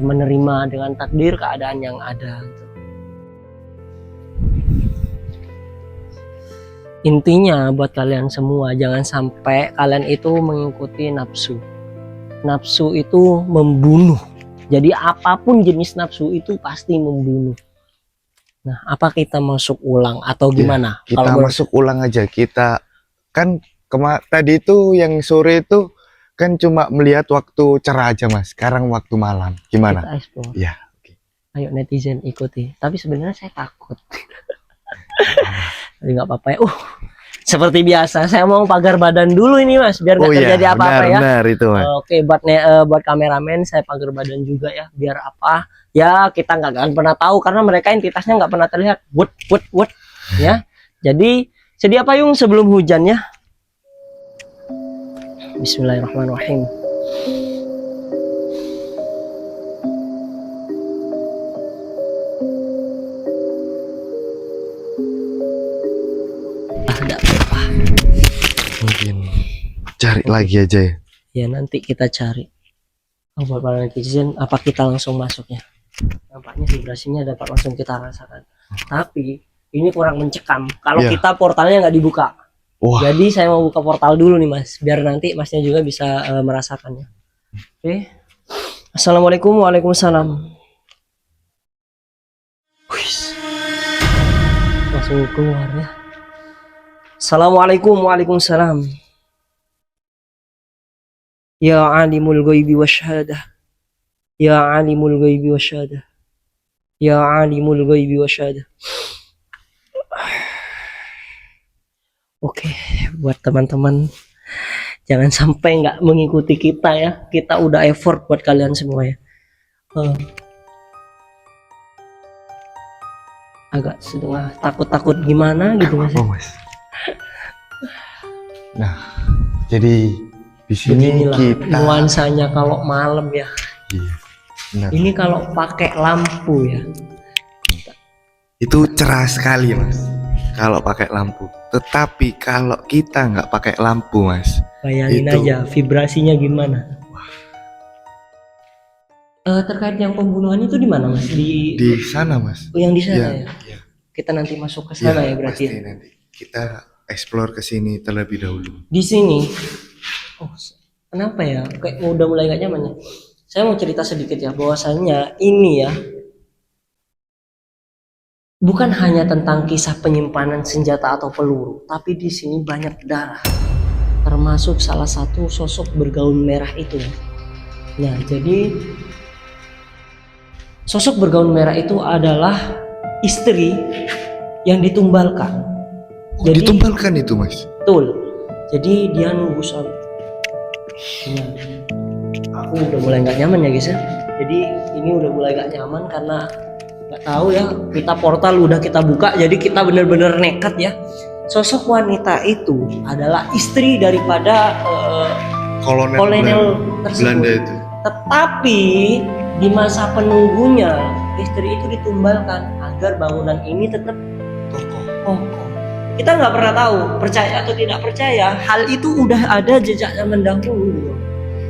menerima dengan takdir keadaan yang ada. Intinya buat kalian semua, jangan sampai kalian itu mengikuti nafsu. Nafsu itu membunuh. Jadi apapun jenis nafsu itu pasti membunuh. Nah, apa kita masuk ulang atau gimana? Kita masuk ulang aja. Kita kan tadi itu yang sore itu kan cuma melihat waktu cerah aja Mas. Sekarang waktu malam. Gimana? Kita explore. Iya. Okay. Ayo netizen ikuti. Tapi sebenarnya saya takut. Tapi nggak apa-apa ya. Seperti biasa saya mau pagar badan dulu ini Mas, biar nggak terjadi apa-apa ya. Benar itu Mas. Oke, buat kameramen saya pagar badan juga ya, biar apa? Ya kita nggak akan pernah tahu karena mereka entitasnya nggak pernah terlihat. Wut ya. Jadi sedia payung sebelum hujan ya. Bismillahirrahmanirrahim. Mungkin cari lagi aja ya. Ya nanti kita cari. Buat para netizen, apa kita langsung masuk ya? Nampaknya vibrasinya dapat langsung kita rasakan. Tapi ini kurang mencekam kalau Iya. kita portalnya nggak dibuka. Wah, Jadi saya mau buka portal dulu nih Mas, biar nanti Masnya juga bisa merasakannya. Oke. Assalamualaikum, waalaikumsalam. Wih, langsung keluar ya. Assalamualaikum, waalaikumsalam. Ya alimul ghaibi wasyahadah. Ya alimul ghaibi wasyahadah. Ya alimul ghaibi wasyahadah. Oke, buat teman-teman jangan sampai nggak mengikuti kita ya. Kita udah effort buat kalian semua ya. Agak setengah takut-takut gimana gitu Mas. oh Mas. Nah, jadi di sini Beginilah kita nuansanya kalau malam ya. Iya, benar. Ini kalau pakai lampu ya. Itu cerah sekali Mas kalau pakai lampu. Tetapi kalau kita nggak pakai lampu Mas, Bayangin Itu. aja vibrasinya gimana. Terkait yang pembunuhan itu di mana Mas? di sana Mas. Yang di sana Iya, ya. iya. Kita nanti masuk ke sana ya berarti. Pasti nanti kita explore ke sini terlebih dahulu. Di sini. Oh, kenapa ya? Kayak udah mulai gak nyaman ya. Saya mau cerita sedikit ya, bahwasannya ini ya bukan hanya tentang kisah penyimpanan senjata atau peluru, tapi di sini banyak darah. Termasuk salah satu sosok bergaun merah itu. Nah, jadi sosok bergaun merah itu adalah istri yang ditumbalkan. Oh, ditumbalkan itu Mas. Betul. Jadi dia nunggu suami. Nah, aku udah mulai nggak nyaman ya guys ya. Jadi ini udah mulai nggak nyaman karena nggak tahu ya, kita portal udah kita buka, jadi kita bener-bener nekat ya. Sosok wanita itu adalah istri daripada kolonel tersebut. Belanda itu. Tetapi di masa penunggunya istri itu ditumbalkan agar bangunan ini tetap kokoh. Kita nggak pernah tahu, percaya atau tidak percaya, hal itu udah ada jejaknya mendahulu gitu.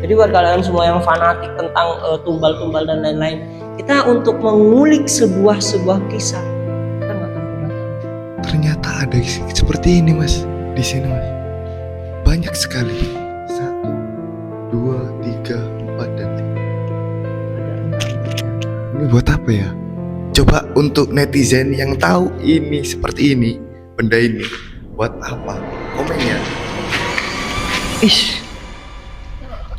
Jadi buat kalian semua yang fanatik tentang tumbal-tumbal dan lain-lain, kita untuk mengulik sebuah kisah, kita nggak akan pernah tahu. Ternyata ada seperti ini Mas di sini Mas. Banyak sekali. 1, 2, 3, 4 dan 5. Ada 6. Ini buat apa ya? Coba untuk netizen yang tahu ini seperti ini, benda ini buat apa? Komennya. Ish,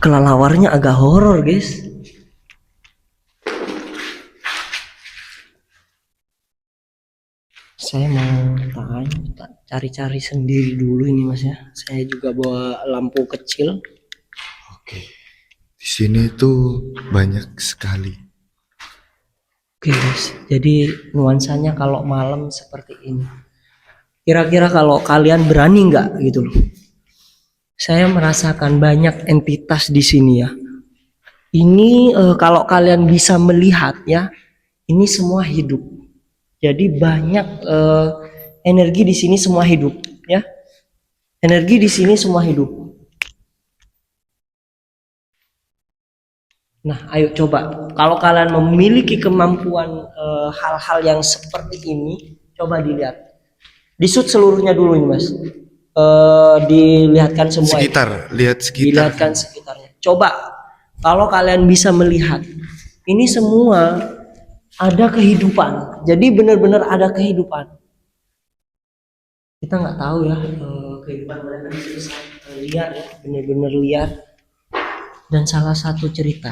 kelelawarnya agak horor guys. Saya mau cari-cari sendiri dulu ini Mas ya. Saya juga bawa lampu kecil. Oke. Di sini tuh banyak sekali. Oke guys, jadi nuansanya kalau malam seperti ini. Kira-kira kalau kalian berani nggak gitu loh. Saya merasakan banyak entitas di sini ya. Ini kalau kalian bisa melihat ya, ini semua hidup. Jadi banyak energi di sini semua hidup ya. Energi di sini semua hidup. Nah, ayo coba. Kalau kalian memiliki kemampuan hal-hal yang seperti ini, coba dilihat. Disut seluruhnya dulu ini Mas. Dilihatkan semua. Lihat sekitar. Dilihatkan sekitarnya. Coba kalau kalian bisa melihat, ini semua ada kehidupan. Jadi benar-benar ada kehidupan. Kita nggak tahu ya kehidupan mereka di sini liar ya, benar-benar liar. Dan salah satu cerita,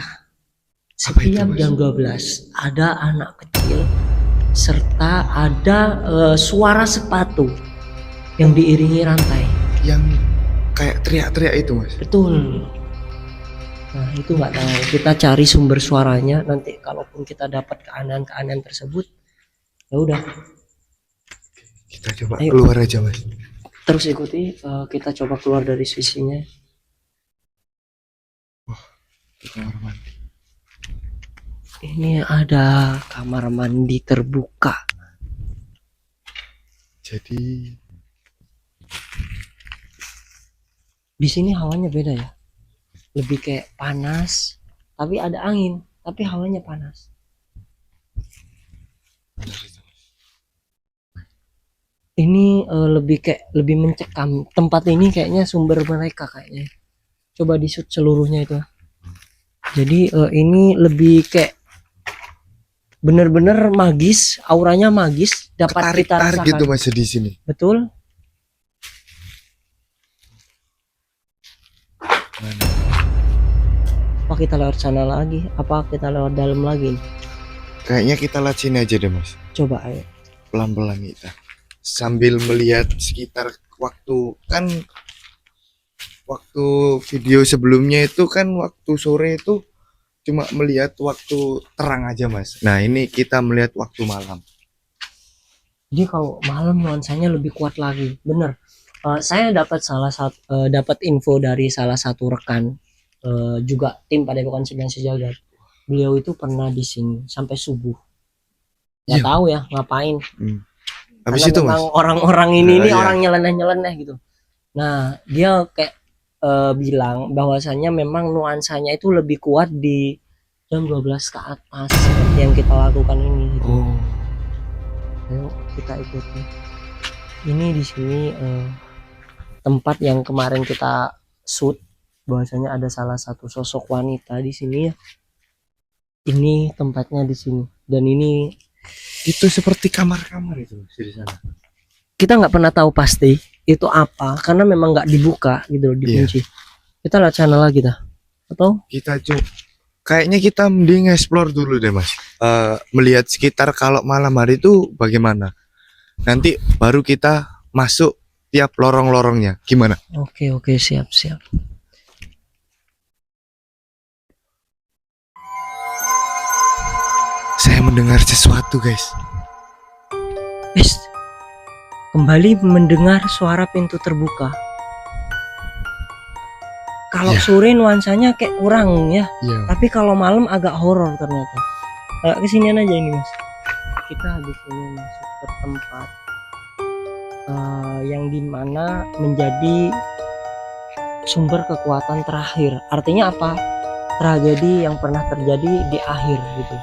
setiap jam 12 ada anak kecil serta ada suara sepatu yang diiringi rantai. Yang kayak teriak-teriak itu Mas. Betul. Nah itu nggak tahu. Kita cari sumber suaranya. Nanti kalaupun kita dapat keanehan-keanehan tersebut, ya udah. Kita coba Ayo. keluar aja Mas. Terus ikuti. Kita coba keluar dari sisinya. Kamar mandi. Ini ada kamar mandi terbuka. Jadi Di sini hawanya beda ya. Lebih kayak panas, tapi ada angin, tapi hawanya panas. Ini lebih kayak lebih mencekam. Tempat ini kayaknya sumber mereka kayaknya. Coba di shoot seluruhnya itu. Jadi ini lebih kayak bener-bener magis, auranya magis, dapat kita Ketarik-tarik gitu rasakan. Mas di sini. Betul. Mana? Apa kita lewat sana lagi? Apa kita lewat dalam lagi? Kayaknya kita lewat sini aja deh Mas. Coba ayo. Pelan-pelan kita. Sambil melihat sekitar waktu video sebelumnya itu kan waktu sore itu cuma melihat waktu terang aja Mas. Nah ini kita melihat waktu malam. Jadi kalau malam nuansanya lebih kuat lagi. Bener. Saya dapat info dari salah satu rekan juga tim Padepokan Sembilan Sejagat. Beliau itu pernah di sini sampai subuh. Nggak Iya. tahu ya ngapain. Hmm. Karena Habis itu memang Mas. orang-orang ini Iya. orang nyeleneh-nyeleneh gitu. Nah, dia kayak bilang bahwasannya memang nuansanya itu lebih kuat di jam 12 ke atas seperti yang kita lakukan ini gitu. Oh. Ayo kita ikuti. Ini di sini tempat yang kemarin kita shoot, bahwasanya ada salah satu sosok wanita di sini ya. Ini tempatnya di sini dan ini Itu seperti kamar-kamar itu Mas, di sana. kita nggak pernah tahu pasti itu apa karena memang nggak dibuka gitu loh, Iya. dikunci. Kita lihat channel lagi dah atau Kita coba. Kayaknya kita mending explore dulu deh Mas. Melihat sekitar kalau malam hari itu bagaimana. Nanti baru kita masuk tiap lorong-lorongnya. Gimana? oke siap siap. Saya mendengar sesuatu guys. Kembali mendengar suara pintu terbuka. Kalau Ya. sore nuansanya kayak kurang ya, Iya. tapi kalau malam agak horor ternyata. Kesinian aja ini mas. Kita habis ini masuk ke tempat yang dimana menjadi sumber kekuatan terakhir. Artinya apa? Tragedi yang pernah terjadi di akhir gitu.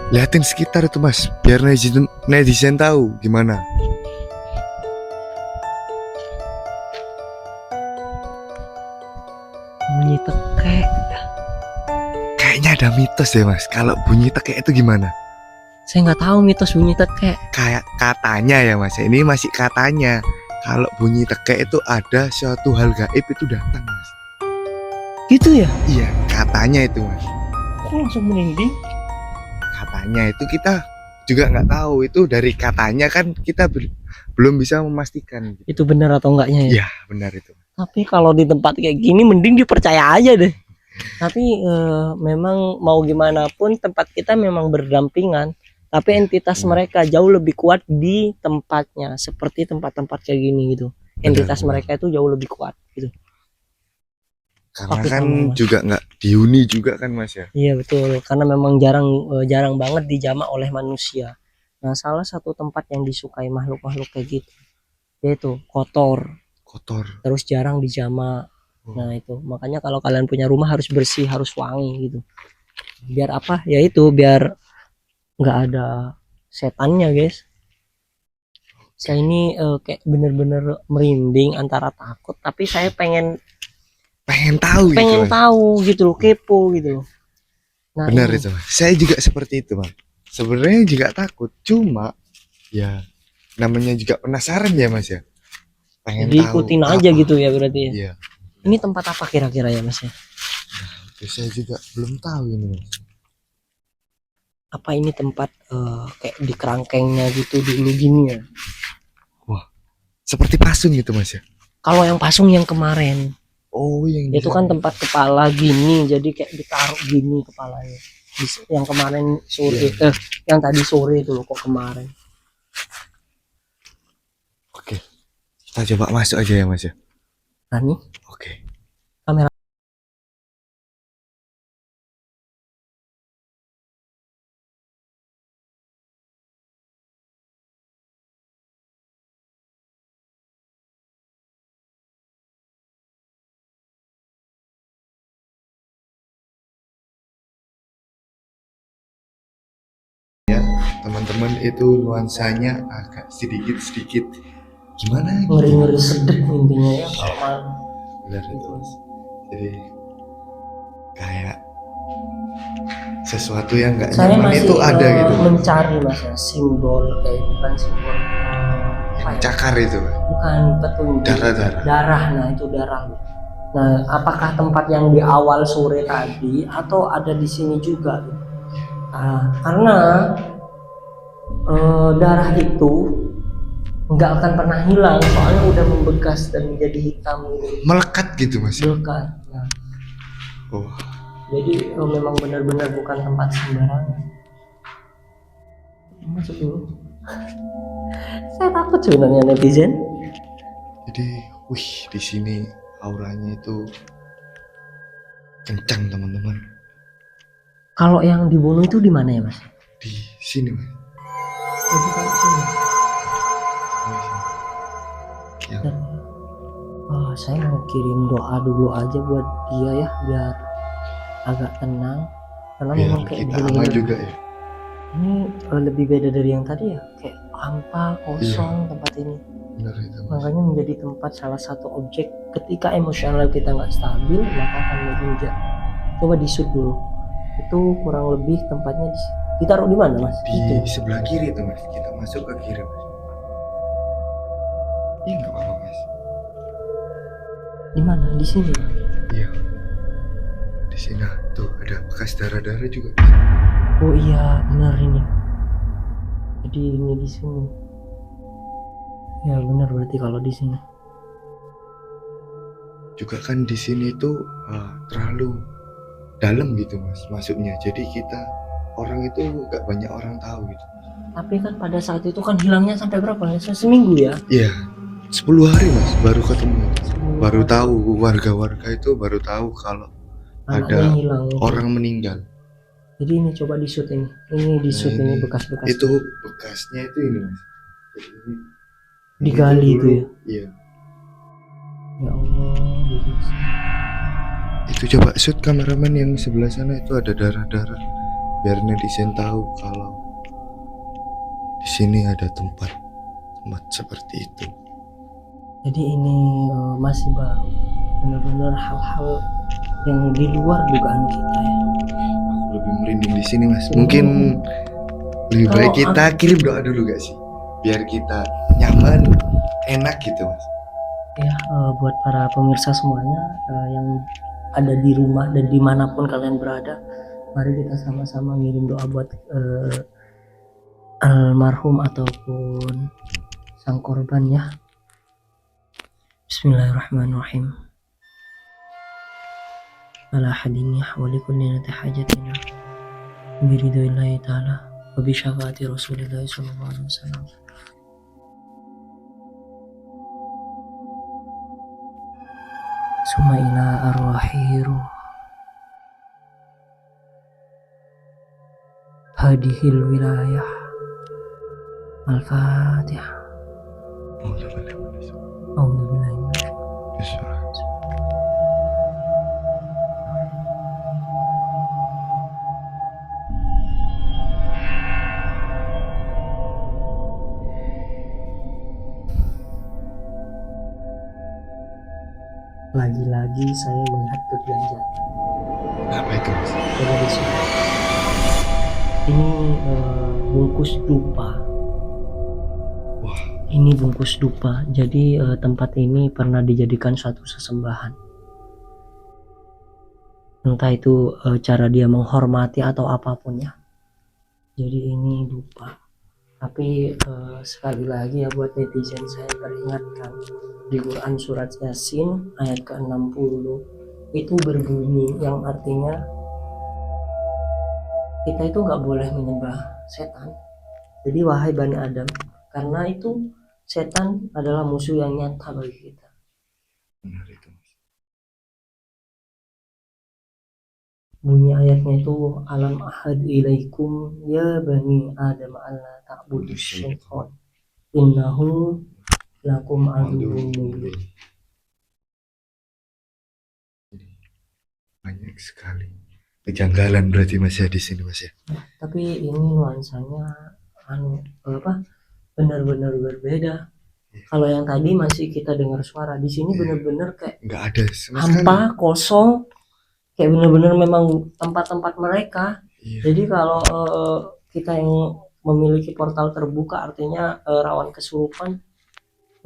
Liatin sekitar itu mas, biar netizen tahu gimana. Bunyi tekek. Kayaknya ada mitos ya mas, kalau bunyi tekek itu gimana? Saya nggak tahu mitos bunyi tekek. Kayak katanya ya mas, ini masih katanya. Kalau bunyi tekek itu ada suatu hal gaib itu datang mas. Gitu ya? Iya, katanya itu mas. Kok langsung merinding? Katanya itu kita juga nggak tahu, itu dari katanya kan kita belum bisa memastikan. Itu benar atau enggaknya ya? Iya benar itu. Tapi kalau di tempat kayak gini mending dipercaya aja deh. Tapi memang mau gimana pun tempat kita memang berdampingan. Tapi entitas mereka jauh lebih kuat di tempatnya. Seperti tempat-tempat kayak gini gitu. Entitas Benar. mereka itu jauh lebih kuat gitu. Karena Oke, kan kamu, Mas. juga nggak dihuni juga kan mas ya. Iya betul. Karena memang jarang banget dijamah oleh manusia. Nah salah satu tempat yang disukai makhluk-makhluk kayak gitu yaitu kotor. Kotor. Terus jarang dijamah. Nah itu makanya kalau kalian punya rumah harus bersih, harus wangi gitu. Biar apa? Ya itu biar nggak ada setannya guys. Saya ini kayak bener-bener merinding antara takut tapi saya pengen tahu gitu mas. tahu gitu loh, kepo gitu loh. Nah Benar ini itu mas, saya juga seperti itu mas. Sebenarnya juga takut, cuma ya namanya juga penasaran ya mas ya. Pengen jadi tahu ikutin aja apa. gitu ya berarti ya. Iya. Ini tempat apa kira-kira ya mas ya? Saya juga belum tahu ini mas. Apa ini tempat kayak di kerangkengnya gitu dulu gini ya? Wah, seperti pasung gitu mas ya. Kalau yang pasung yang kemarin Oh yang itu kan tempat kepala gini, jadi kayak ditaruh gini kepalanya. Yang kemarin sore, yang tadi sore itu loh kok kemarin. Oke, kita coba masuk aja ya mas ya. Nah nih Oke. kamera teman-teman itu nuansanya agak sedikit gimana gitu. Ngeri-ngeri sedek intinya ya kalau malam. Benar itu Mas. Jadi kayak sesuatu yang nggak Saya nyaman masih itu ada gitu mencari mas ya, simbol kayak bukan simbol yang apa ya? cakar itu Mas. Bukan petunjuk Darah. darah. Nah itu darah. Nah apakah tempat yang di awal sore tadi atau ada di sini juga? Nah, karena darah itu nggak akan pernah hilang soalnya udah membekas dan menjadi hitam gitu. Melekat gitu Mas. Melekat. Nah, Oh, jadi memang benar-benar bukan tempat sembarangan. Masuk dulu. Saya takut sebenarnya netizen. jadi di sini auranya itu kencang teman-teman. Kalau yang dibunuh itu di mana ya mas? Di sini Mas. Oh, di sini. Ya. Oh, saya mau kirim doa dulu aja buat dia ya biar agak tenang. Karena Biar memang kayak kita begini aman juga ya. ini lebih beda dari yang tadi ya, kayak hampa kosong tempat ini. Benar itu Mas. Makanya menjadi tempat salah satu objek ketika emosional kita nggak stabil maka akan menghujat. Coba disut dulu. Itu kurang lebih tempatnya ditaruh di mana mas? Di Itu. sebelah kiri tuh Mas. Kita masuk ke kiri Mas. Iya nggak apa-apa Mas. Di mana? Di sini. Iya. Di sini tuh ada bekas darah-darah juga. Oh iya, benar ini. Jadi ini di sini. Ya benar berarti kalau di sini. Juga kan di sini tuh terlalu dalam gitu Mas masuknya. Jadi kita orang itu nggak banyak orang tahu gitu. Tapi kan pada saat itu kan hilangnya sampai berapa? Seminggu ya? Iya. 10 hari Mas baru ketemu. Baru Hari. tahu warga-warga itu baru tahu kalau Anaknya ada hilang. orang meninggal. Jadi ini coba disut ini. Ini disut Nah, ini bekas-bekas. Itu bekasnya itu ini Mas. Jadi ini Digali itu ya. Iya. Ya Allah, jadi Itu coba shoot kameramen yang sebelah sana itu ada darah-darah biar netizen tahu kalau di sini ada tempat seperti itu. jadi ini masih baru. Benar-benar hal-hal yang di luar dugaan kita ya. Aku lebih merinding di sini Mas. Mungkin lebih baik kita kirim doa dulu gak sih? Biar kita nyaman, enak gitu Mas. Ya buat para pemirsa semuanya yang ada di rumah dan dimanapun kalian berada, mari kita sama-sama ngirim doa buat almarhum ataupun sang korban ya. Bismillahirrahmanirrahim. Ala hadini wa likulli nati hajatina biridwillahi ta'ala wa bi syafaati rasulillahi sallallahu alaihi wasallam. Summa ila arwahiru hadihil wilayah. Al-Fatihah. A'udzubillahi lagi-lagi saya melihat keganjaan. Apa itu Mas? Coba di sini. Ini bungkus dupa. Wah. Ini bungkus dupa. Jadi tempat ini pernah dijadikan suatu sesembahan. Entah itu cara dia menghormati atau apapun ya. Jadi ini dupa. Tapi sekali lagi ya buat netizen saya peringatkan, di Quran surat Yasin ayat ke-60 itu berbunyi yang artinya kita itu nggak boleh menyembah setan. Jadi wahai Bani Adam, karena itu setan adalah musuh yang nyata bagi kita. Benar itu Mas. Bunyi ayatnya itu alam ahad ilaikum ya bani adam alla ta'budu syaitan innahu lakum aduwwun mubin. Banyak sekali kejanggalan berarti Mas ya di sini Mas ya. Tapi ini nuansanya benar-benar berbeda. Kalau yang tadi masih kita dengar suara, di sini benar-benar kayak nggak ada sama sekali. hampa, kosong, kayak benar-benar memang tempat-tempat mereka. Iya. Jadi kalau kita yang memiliki portal terbuka artinya rawan kesurupan,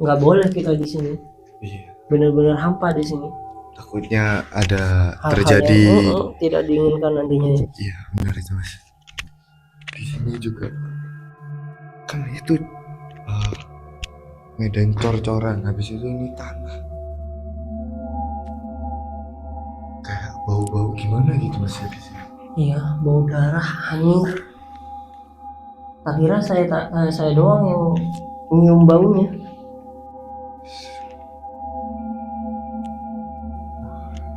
nggak boleh kita di sini. Iya. Benar-benar hampa di sini. Takutnya ada Hal-hal terjadi yang tidak diinginkan nantinya. Iya benar itu mas. Di sini juga kan itu medan cor-coran, habis itu ini tanah kayak bau-bau gimana gitu mas ya di sini. Iya, bau darah, anjir. Tak kira saya doang yang nyium baunya.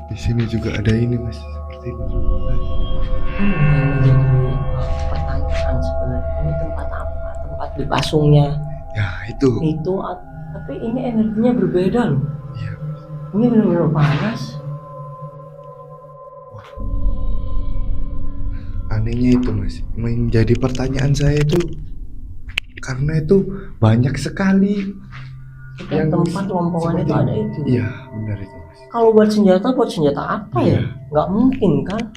Di sini juga ada ini mas, seperti itu. Yang menjadi pertanyaan sebenarnya, ini tempat apa? Tempat dipasungnya Ya itu. Tapi ini energinya berbeda loh. Iya. Ini benar-benar panas. Wah. Anehnya itu mas, menjadi pertanyaan saya itu karena itu banyak sekali Setiap tempat lompongan itu ada itu. Iya benar itu mas. Kalau buat senjata apa ya? Nggak mungkin kan?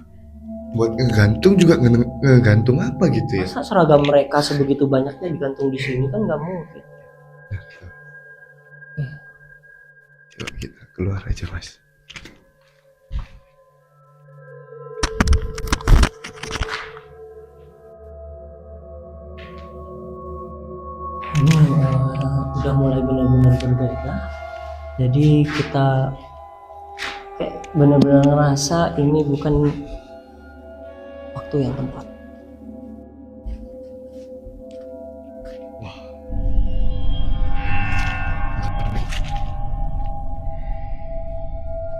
Buat ngegantung juga ngegantung apa gitu ya? Masa seragam mereka sebegitu banyaknya digantung di sini kan nggak mungkin. Coba kita keluar aja mas. Ini udah mulai benar-benar berbeda. Jadi kita kayak benar-benar ngerasa ini bukan waktu yang tepat.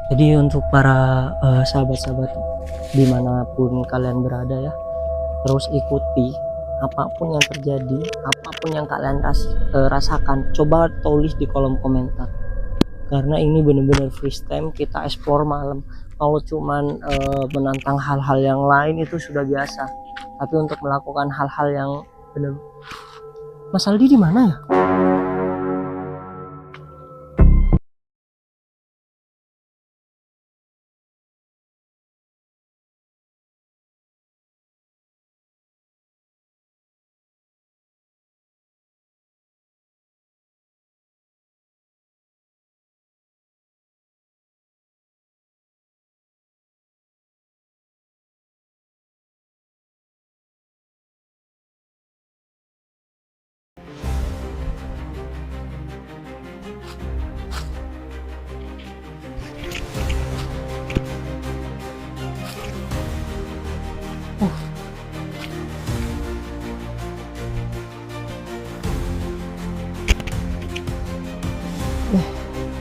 Jadi untuk para sahabat-sahabat dimanapun kalian berada ya, terus ikuti apapun yang terjadi, apapun yang kalian rasakan, coba tulis di kolom komentar. Karena ini benar-benar freestyle, kita explore malam. Kalau cuman menantang hal-hal yang lain itu sudah biasa, tapi untuk melakukan hal-hal yang benar. Mas Aldi di mana ya?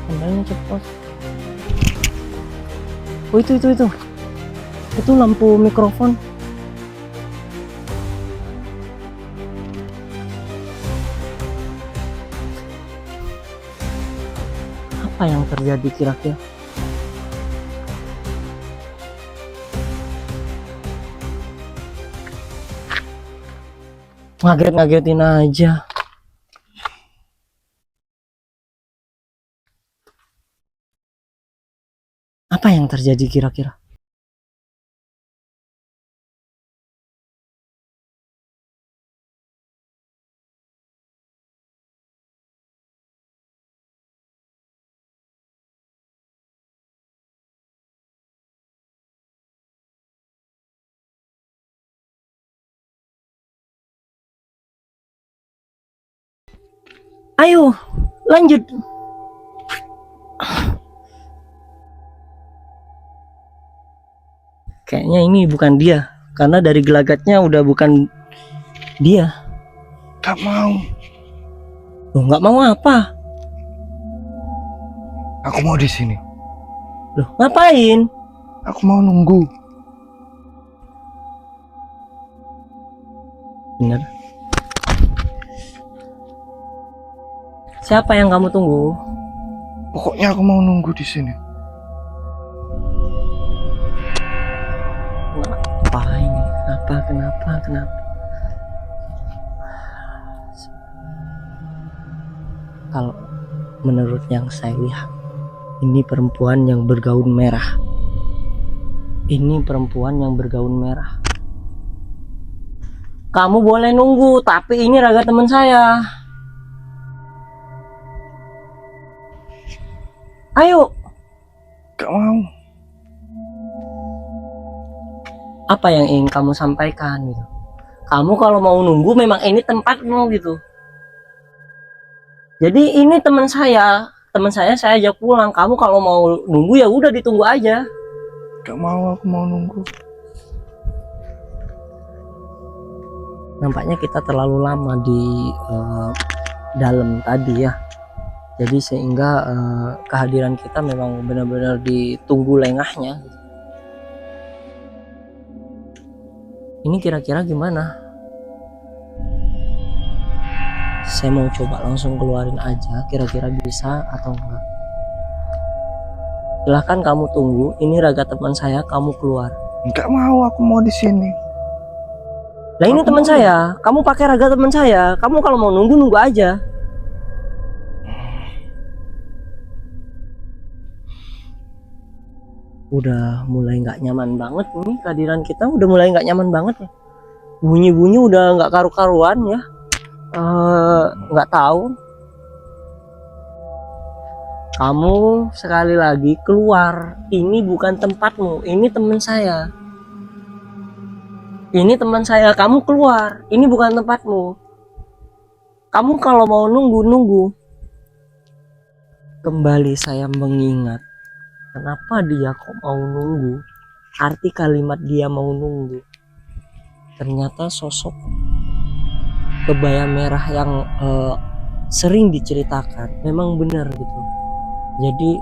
Sandalnya cepot. Oh itu lampu mikrofon. Apa yang terjadi kira-kira? Ngaget-ngagetin aja. Apa yang terjadi kira-kira? Ayo, lanjut. Kayaknya ini bukan dia, karena dari gelagatnya udah bukan dia. Gak mau. Loh, nggak mau apa? Aku mau di sini. Loh, ngapain? Aku mau nunggu. Bener. Siapa yang kamu tunggu? Pokoknya aku mau nunggu di sini. Apa ini? Kenapa? kalau menurut yang saya lihat, ini perempuan yang bergaun merah. Ini perempuan yang bergaun merah. Kamu boleh nunggu, tapi ini Raga teman saya. Ayo. Gak mau. Apa yang ingin kamu sampaikan gitu? Kamu kalau mau nunggu memang ini tempatmu gitu. Jadi ini teman saya saya ajak pulang. Kamu kalau mau nunggu ya udah ditunggu aja. Gak mau, aku mau nunggu. Nampaknya kita terlalu lama di dalam tadi ya. Jadi sehingga kehadiran kita memang benar-benar ditunggu lengahnya. Ini kira-kira gimana? Saya mau coba langsung keluarin aja, kira-kira bisa atau enggak. Silahkan kamu tunggu, ini Raga teman saya, kamu keluar. Gak mau, aku mau di sini. Lah ini teman saya, kamu pakai Raga teman saya, kamu kalau mau nunggu nunggu aja. Udah mulai nggak nyaman banget nih kehadiran kita, udah mulai nggak nyaman banget ya. Bunyi-bunyi udah nggak karu-karuan ya. Nggak tahu. Kamu sekali lagi keluar. Ini bukan tempatmu. Ini teman saya. Ini teman saya. Kamu keluar. Ini bukan tempatmu. Kamu kalau mau nunggu. Kembali saya mengingat. Kenapa dia kok mau nunggu? Arti kalimat dia mau nunggu. Ternyata sosok kebaya merah yang sering diceritakan memang benar gitu. Jadi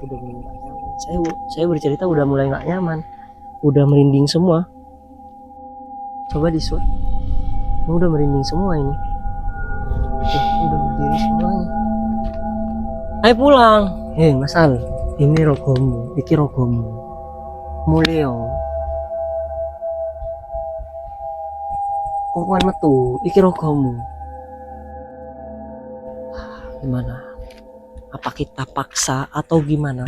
udah mulai gak nyaman. Saya bercerita udah mulai gak nyaman, udah merinding semua. Coba di-shoot, udah merinding semua ini. Udah berdiri semuanya. Ayo pulang. Mas Al, ini rogomu, iki rogomu. Muleo. Kok metu, iki rogomu. Gimana? Apa kita paksa atau gimana?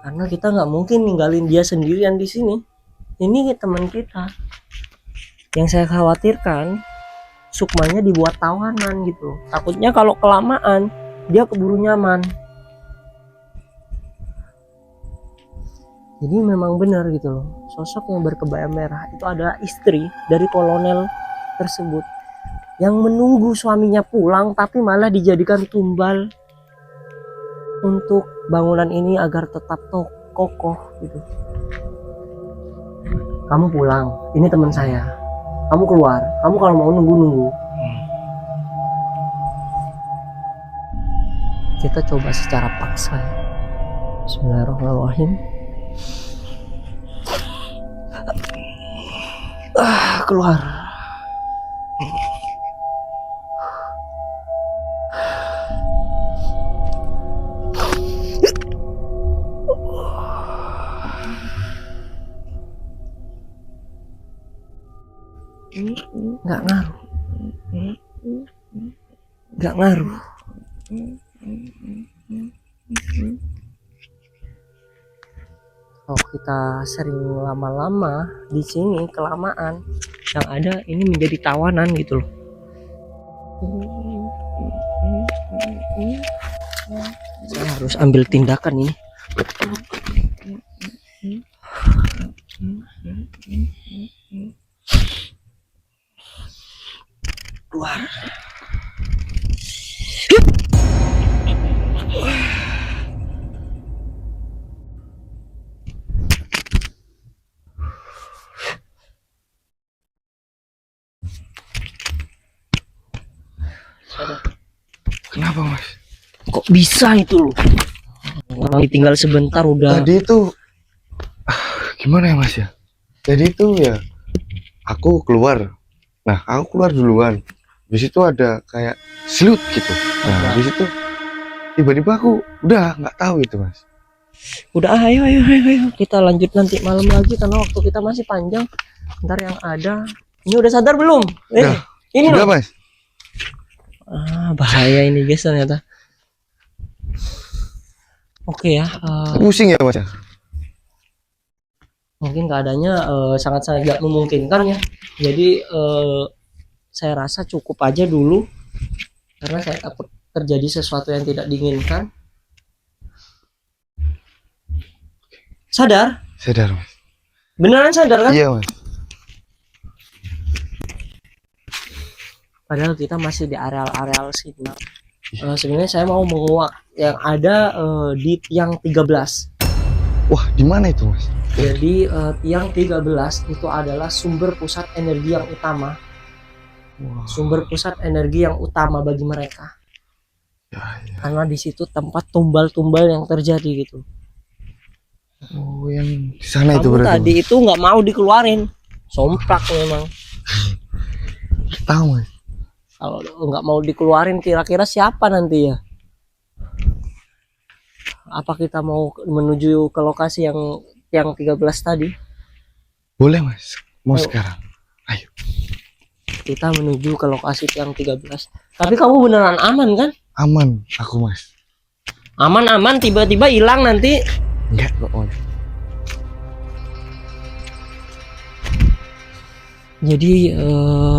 Karena kita nggak mungkin ninggalin dia sendirian di sini. Ini teman kita. Yang saya khawatirkan, Sukmanya dibuat tawanan gitu. Takutnya kalau kelamaan dia keburu nyaman. Jadi memang benar gitu loh. Sosok yang berkebaya merah itu adalah istri dari kolonel tersebut yang menunggu suaminya pulang tapi malah dijadikan tumbal untuk bangunan ini agar tetap kokoh gitu. Kamu pulang, ini teman saya. Kamu keluar, kamu kalau mau nunggu. Kita coba secara paksa ya. Bismillahirrahmanirrahim. Keluar. Nggak ngaruh. Kalau kita sering lama-lama di sini kelamaan, yang ada ini menjadi tawanan gitu loh. Saya harus ambil tindakan ini. Keluar. Kenapa mas? Kok bisa itu loh? Orang tinggal sebentar udah. Tadi itu gimana ya mas ya? Jadi itu ya aku keluar. Nah aku keluar duluan. Di situ ada kayak silut gitu. Nah di situ tiba-tiba aku udah nggak tahu itu mas. Udah ayo kita lanjut nanti malam lagi karena waktu kita masih panjang. Ntar yang ada ini udah sadar belum? Udah, Ini udah loh. mas. Bahaya ini guys ternyata. Oke ya, Pusing ya Mas? mungkin keadaannya sangat-sangat gak memungkinkan ya. Jadi saya rasa cukup aja dulu karena saya takut terjadi sesuatu yang tidak diinginkan. Sadar? Sadar Mas. Beneran sadar kan? Iya Mas. Padahal kita masih di areal-areal sini. Sebenarnya saya mau menguak yang ada di tiang 13. Wah, di mana itu Mas? Jadi tiang 13 itu adalah sumber pusat energi yang utama. Wah. Sumber pusat energi yang utama bagi mereka. Ya. Karena di situ tempat tumbal-tumbal yang terjadi gitu. Oh, yang di sana itu Kamu berarti. tadi itu nggak mau dikeluarin. Somplak memang. Tahu Mas. Kalau nggak mau dikeluarin kira-kira siapa nanti ya? Apa kita mau menuju ke lokasi yang 13 tadi? Boleh Mas. Mau Ayo. sekarang. Ayo. Kita menuju ke lokasi yang 13. Tapi kamu beneran aman kan? Aman aku Mas. Aman-aman tiba-tiba hilang nanti. Enggak kok Mas. Jadi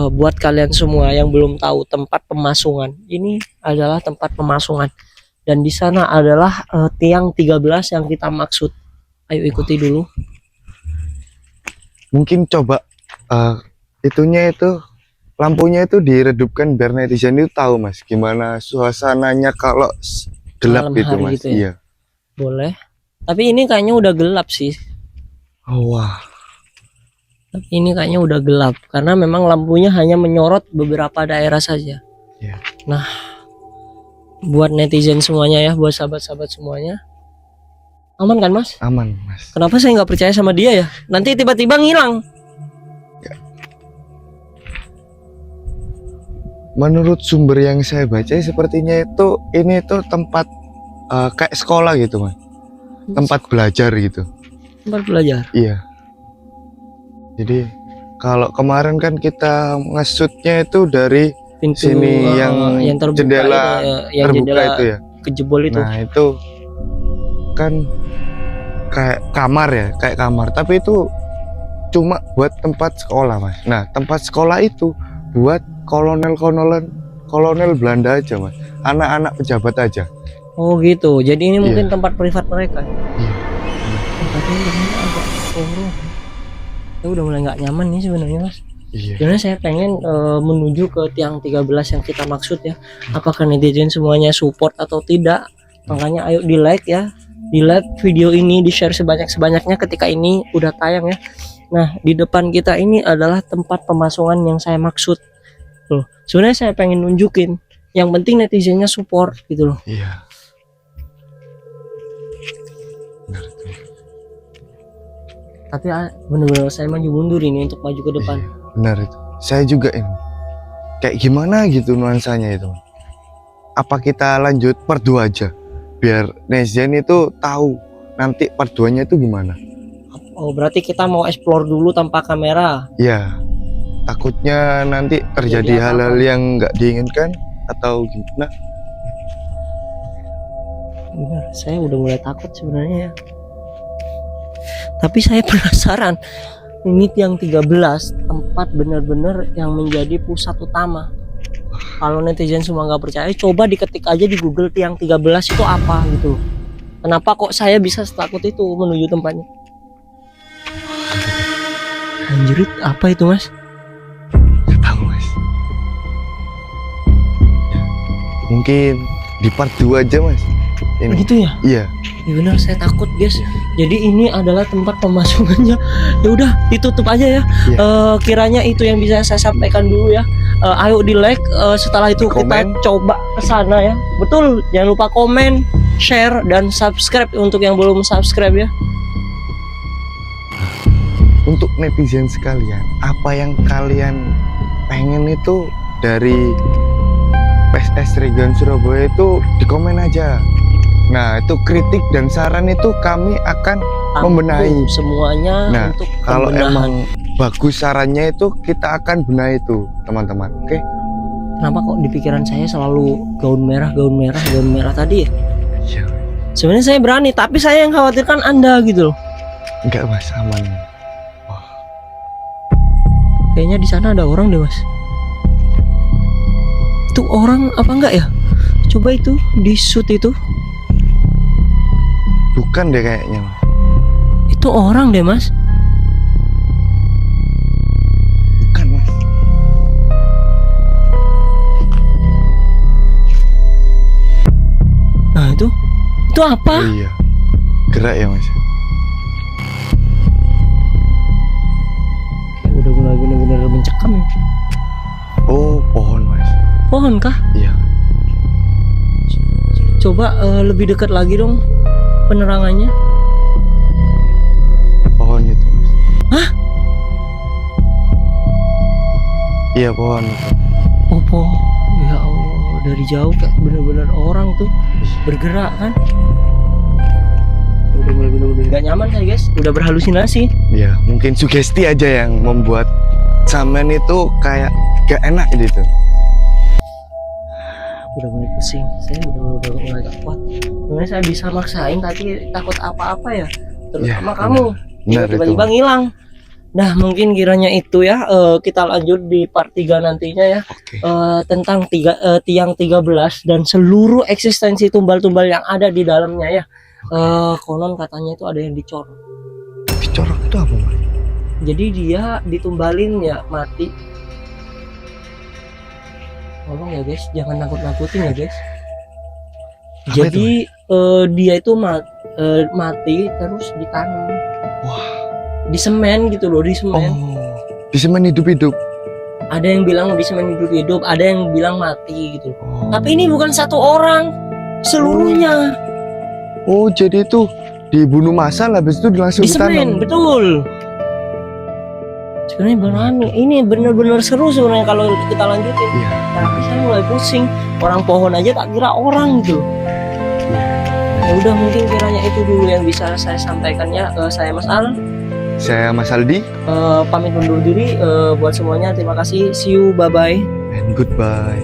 buat kalian semua yang belum tahu tempat pemasungan, ini adalah tempat pemasungan dan di sana adalah tiang 13 yang kita maksud. Ayo ikuti dulu. Mungkin coba itunya itu lampunya itu diredupkan biar netizen itu tahu Mas gimana suasananya kalau gelap Malam gitu hari Mas. gitu ya? Iya. Boleh. Tapi ini kayaknya udah gelap sih. Oh, wah. Tapi ini kayaknya udah gelap karena memang lampunya hanya menyorot beberapa daerah saja. Iya. Nah, buat netizen semuanya ya, buat sahabat-sahabat semuanya, aman kan Mas? Aman Mas. Kenapa saya nggak percaya sama dia ya? Nanti tiba-tiba ngilang. Menurut sumber yang saya baca sepertinya itu ini tuh tempat kayak sekolah gitu Mas. Tempat belajar gitu. Tempat belajar. Iya. Jadi kalau kemarin kan kita ngesutnya itu dari Pintu sini yang terbuka jendela itu, yang terbuka jendela itu ya. kejebol itu. Nah itu kan kayak kamar ya, kayak kamar. Tapi itu cuma buat tempat sekolah Mas. Nah tempat sekolah itu buat kolonel Belanda aja Mas. Anak-anak pejabat aja. Oh gitu. Jadi ini mungkin Iya. tempat privat mereka. Iya. Tapi ini agak korup. Saya udah mulai nggak nyaman nih sebenarnya Mas. Iya. Sebenarnya saya pengen menuju ke tiang 13 yang kita maksud ya. Apakah netizen semuanya support atau tidak? Makanya ayo di like ya. Di like video ini, di share sebanyak-banyaknya ketika ini udah tayang ya. Nah di depan kita ini adalah tempat pemasungan yang saya maksud. Loh, sebenarnya saya pengen nunjukin. Yang penting netizennya support gitu loh. Iya. Benar itu. Tapi bener-bener saya maju mundur ini untuk maju ke depan. Iya, benar itu. Saya juga ini. Kayak gimana gitu nuansanya itu. Apa kita lanjut part 2 aja? Biar netizen itu tahu nanti part 2-nya itu gimana. Oh berarti kita mau explore dulu tanpa kamera. Ya, takutnya nanti terjadi Jadi apa-apa. hal-hal yang nggak diinginkan atau gimana. Bener, saya udah mulai takut sebenarnya ya. Tapi saya penasaran. Ini tiang 13 tempat bener-bener yang menjadi pusat utama. Kalau netizen semua nggak percaya, coba diketik aja di Google tiang 13 itu apa gitu. Kenapa kok saya bisa setakut itu menuju tempatnya? Anjrit, apa itu Mas? Nggak tahu Mas. Mungkin di part 2 aja Mas. Ini. Begitu ya? Iya. Ya benar, saya takut guys. Jadi ini adalah tempat pemasungannya. Ya udah, ditutup aja ya. Iya. Kiranya itu yang bisa saya sampaikan dulu ya. Ayo di like. Setelah itu kita Komen. coba ke sana ya. Betul, jangan lupa komen, share dan subscribe untuk yang belum subscribe ya. Untuk netizen sekalian, apa yang kalian pengen itu dari PSS Region Surabaya itu di komen aja. Nah itu kritik dan saran itu kami akan membenahi. Semuanya Nah, untuk Kalau pembenahan. emang bagus sarannya itu kita akan benahi itu teman-teman. Oke? kenapa kok di pikiran saya selalu gaun merah tadi ya? Iya. Sebenarnya saya berani, tapi saya yang khawatirkan Anda gitu loh. Enggak mas, aman. Wah, Kayaknya di sana ada orang deh mas. Itu orang apa enggak ya? Coba itu di shoot itu. bukan deh kayaknya mas. Itu orang deh mas. Bukan mas. Nah itu apa? Oh, iya, gerak ya mas. Kayak udah mulai bener-bener mencekam ya. Oh, pohon mas. Pohon kah? Iya. Coba lebih dekat lagi dong penerangannya. Pohon itu mas. Hah? Iya, pohon itu. Oh, ya Allah, dari jauh kayak bener-bener orang tuh bergerak kan. Udah mulai bener-bener gak nyaman saya guys, udah berhalusinasi. Ya, mungkin sugesti aja yang membuat Samen itu kayak gak enak gitu. Udah mulai pusing, saya udah mulai gak kuat. Sebenarnya saya bisa maksain tapi takut apa-apa ya, terutama Ya, kamu benar tiba-tiba itu. ngilang. Nah mungkin kiranya itu ya, kita lanjut di part 3 nantinya ya. Oke. Tentang tiang 13 dan seluruh eksistensi tumbal-tumbal yang ada di dalamnya ya. Konon katanya itu ada yang dicor. Dicorak itu apa mas? Jadi dia ditumbalin ya mati. Tolong ya guys, jangan nakut-nakutin ya guys. Apa Jadi dia itu mati terus ditanam. Wah. Di semen gitu loh, di semen. Oh, di semen hidup-hidup. Ada yang bilang di semen hidup-hidup, ada yang bilang mati gitu. Oh. Tapi ini bukan satu orang, seluruhnya Oh, jadi itu dibunuh massal habis itu langsung di semen, ditanam. betul. Sebenarnya berani, ini bener-bener seru sebenarnya kalau kita lanjutin. Iya. Tapi saya mulai pusing, orang pohon aja tak kira orang gitu. Ya udah mungkin kiranya itu dulu yang bisa saya sampaikan ya. Saya Mas Al, Saya Mas Aldi pamit undur diri. Buat semuanya terima kasih, see you, bye bye. and goodbye.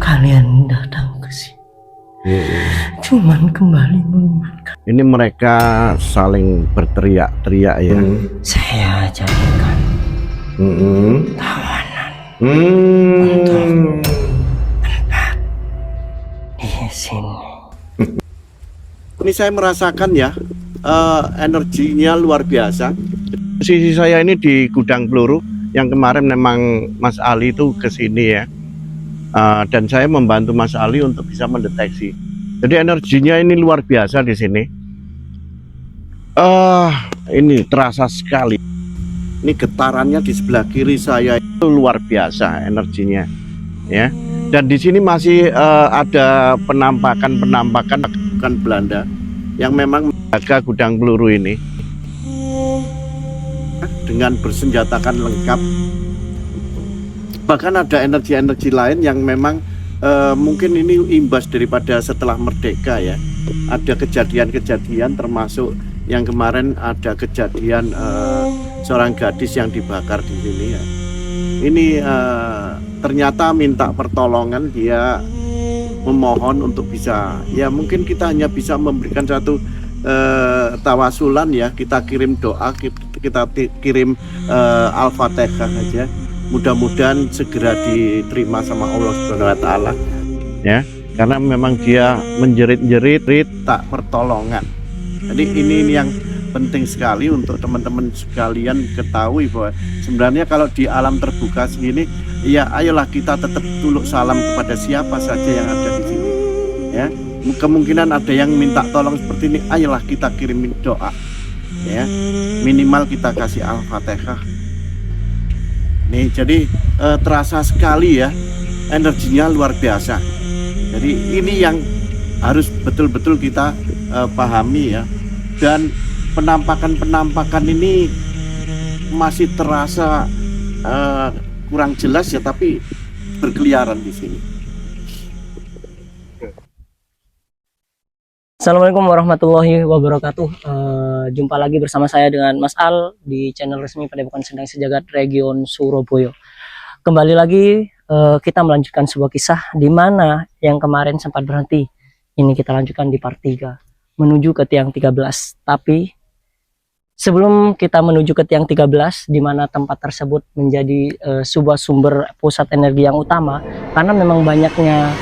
Kalian datang ke sini cuman kembali mengingatkan Ini mereka saling berteriak-teriak ya. saya jadikan Mm-mm. tawanan Hmm. di sini. Ini saya merasakan ya, energinya luar biasa. Sisi saya ini di gudang peluru yang kemarin memang Mas Ali itu ke sini ya. Dan saya membantu Mas Ali untuk bisa mendeteksi. Jadi energinya ini luar biasa di sini. Ini terasa sekali. Ini getarannya di sebelah kiri saya itu luar biasa energinya, ya. Dan di sini masih ada penampakan Belanda yang memang menjaga gudang peluru ini dengan bersenjatakan lengkap. Bahkan ada energi-energi lain yang memang mungkin ini imbas daripada setelah merdeka ya. Ada kejadian-kejadian termasuk yang kemarin ada kejadian seorang gadis yang dibakar di sini ya. Ini ternyata minta pertolongan, dia memohon untuk bisa, ya mungkin kita hanya bisa memberikan satu tawasulan ya, kita kirim doa, kita kirim Al-Fatihah aja. Mudah-mudahan segera diterima sama Allah Subhanahu wa taala ya, karena memang dia menjerit-jerit tak pertolongan. Jadi ini yang penting sekali untuk teman-teman sekalian ketahui bahwa sebenarnya kalau di alam terbuka segini ya ayolah kita tetap tuluk salam kepada siapa saja yang ada di sini ya. Kemungkinan ada yang minta tolong seperti ini, ayolah kita kirimin doa ya, minimal kita kasih Al-Fatihah. Nih, jadi terasa sekali ya, energinya luar biasa. Jadi ini yang harus betul-betul kita pahami ya. Dan penampakan ini masih terasa kurang jelas ya, tapi berkeliaran di sini. Assalamualaikum warahmatullahi wabarakatuh. Jumpa lagi bersama saya dengan Mas Al di channel resmi Padepokan Sendang Sejagat Region Surabaya. Kembali lagi kita melanjutkan sebuah kisah di mana yang kemarin sempat berhenti. Ini kita lanjutkan di part 3 menuju ke tiang 13. Tapi sebelum kita menuju ke tiang 13 di mana tempat tersebut menjadi sebuah sumber pusat energi yang utama, karena memang banyaknya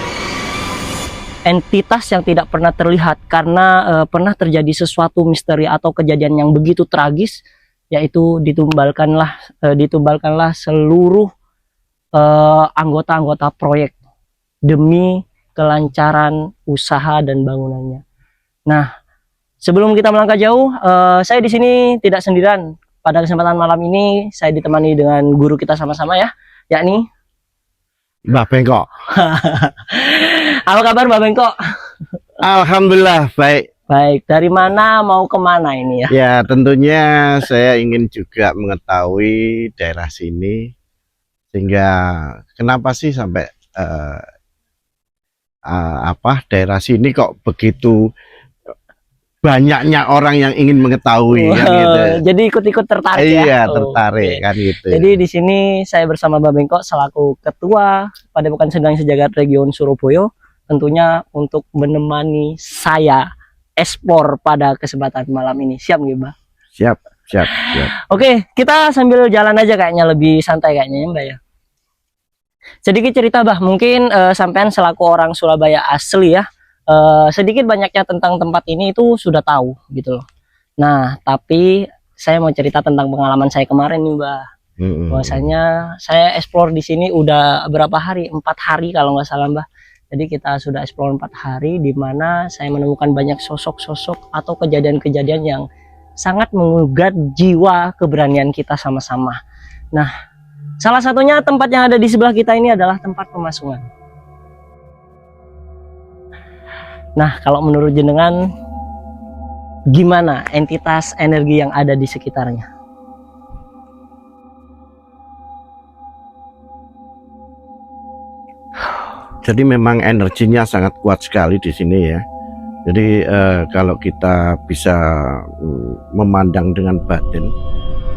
entitas yang tidak pernah terlihat karena pernah terjadi sesuatu misteri atau kejadian yang begitu tragis, yaitu ditumbalkanlah seluruh anggota-anggota proyek demi kelancaran usaha dan bangunannya. Nah, sebelum kita melangkah jauh, saya di sini tidak sendirian. Pada kesempatan malam ini saya ditemani dengan guru kita sama-sama ya, yakni Mbah Bengkok. apa kabar Mbak Bengkok? Alhamdulillah baik. Baik, dari mana mau kemana ini ya? Ya tentunya saya ingin juga mengetahui daerah sini, sehingga kenapa sih sampai daerah sini kok begitu banyaknya orang yang ingin mengetahui kan gitu. Jadi ikut-ikut tertarik ya? Iya, tertarik kan gitu. Jadi di sini saya bersama Mbak Bengkok selaku Ketua Padepokan Sendang Sejagat Region Surabaya, tentunya untuk menemani saya ekspor pada kesempatan malam ini. Siap nggih, Mbak? Siap. Oke, kita sambil jalan aja kayaknya, lebih santai kayaknya ya, Mbak ya. Sedikit cerita, Mbak, mungkin sampean selaku orang Surabaya asli ya, sedikit banyaknya tentang tempat ini itu sudah tahu gitu loh. Nah, tapi saya mau cerita tentang pengalaman saya kemarin nih, Mbak. Bahwasanya saya explore di sini udah berapa hari? 4 hari kalau nggak salah, Mbak. Jadi kita sudah explore 4 hari di mana saya menemukan banyak sosok-sosok atau kejadian-kejadian yang sangat menggugah jiwa keberanian kita sama-sama. Nah, salah satunya tempat yang ada di sebelah kita ini adalah tempat pemasungan. Nah, kalau menurut jenengan gimana entitas energi yang ada di sekitarnya? Jadi memang energinya sangat kuat sekali di sini ya. Jadi kalau kita bisa memandang dengan batin,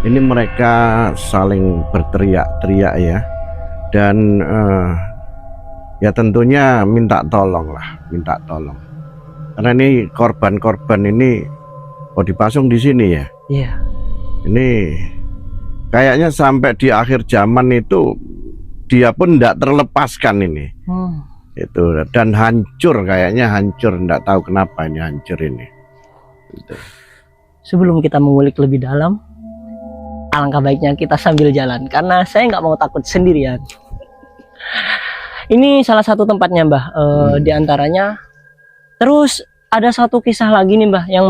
ini mereka saling berteriak-teriak ya, dan ya tentunya minta tolong. Karena ini korban-korban ini dipasung di sini ya. Iya. Ini kayaknya sampai di akhir zaman itu dia pun tidak terlepaskan ini. Itu dan kayaknya hancur, tidak tahu kenapa ini hancur ini. Gitu. Sebelum kita mengulik lebih dalam, alangkah baiknya kita sambil jalan karena saya nggak mau takut sendirian. Ini salah satu tempatnya, Mbah. Di antaranya. Terus ada satu kisah lagi nih, Mbah, yang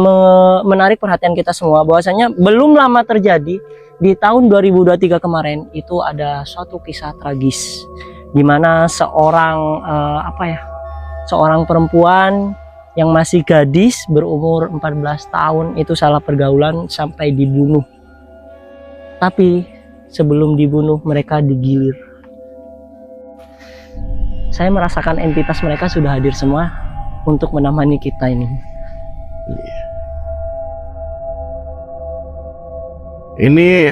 menarik perhatian kita semua. Bahwasanya belum lama terjadi di tahun 2023 kemarin itu ada suatu kisah tragis di mana seorang seorang perempuan yang masih gadis berumur 14 tahun itu salah pergaulan sampai dibunuh. Tapi sebelum dibunuh mereka digilir. Saya merasakan entitas mereka sudah hadir semua untuk menemani kita ini. Ini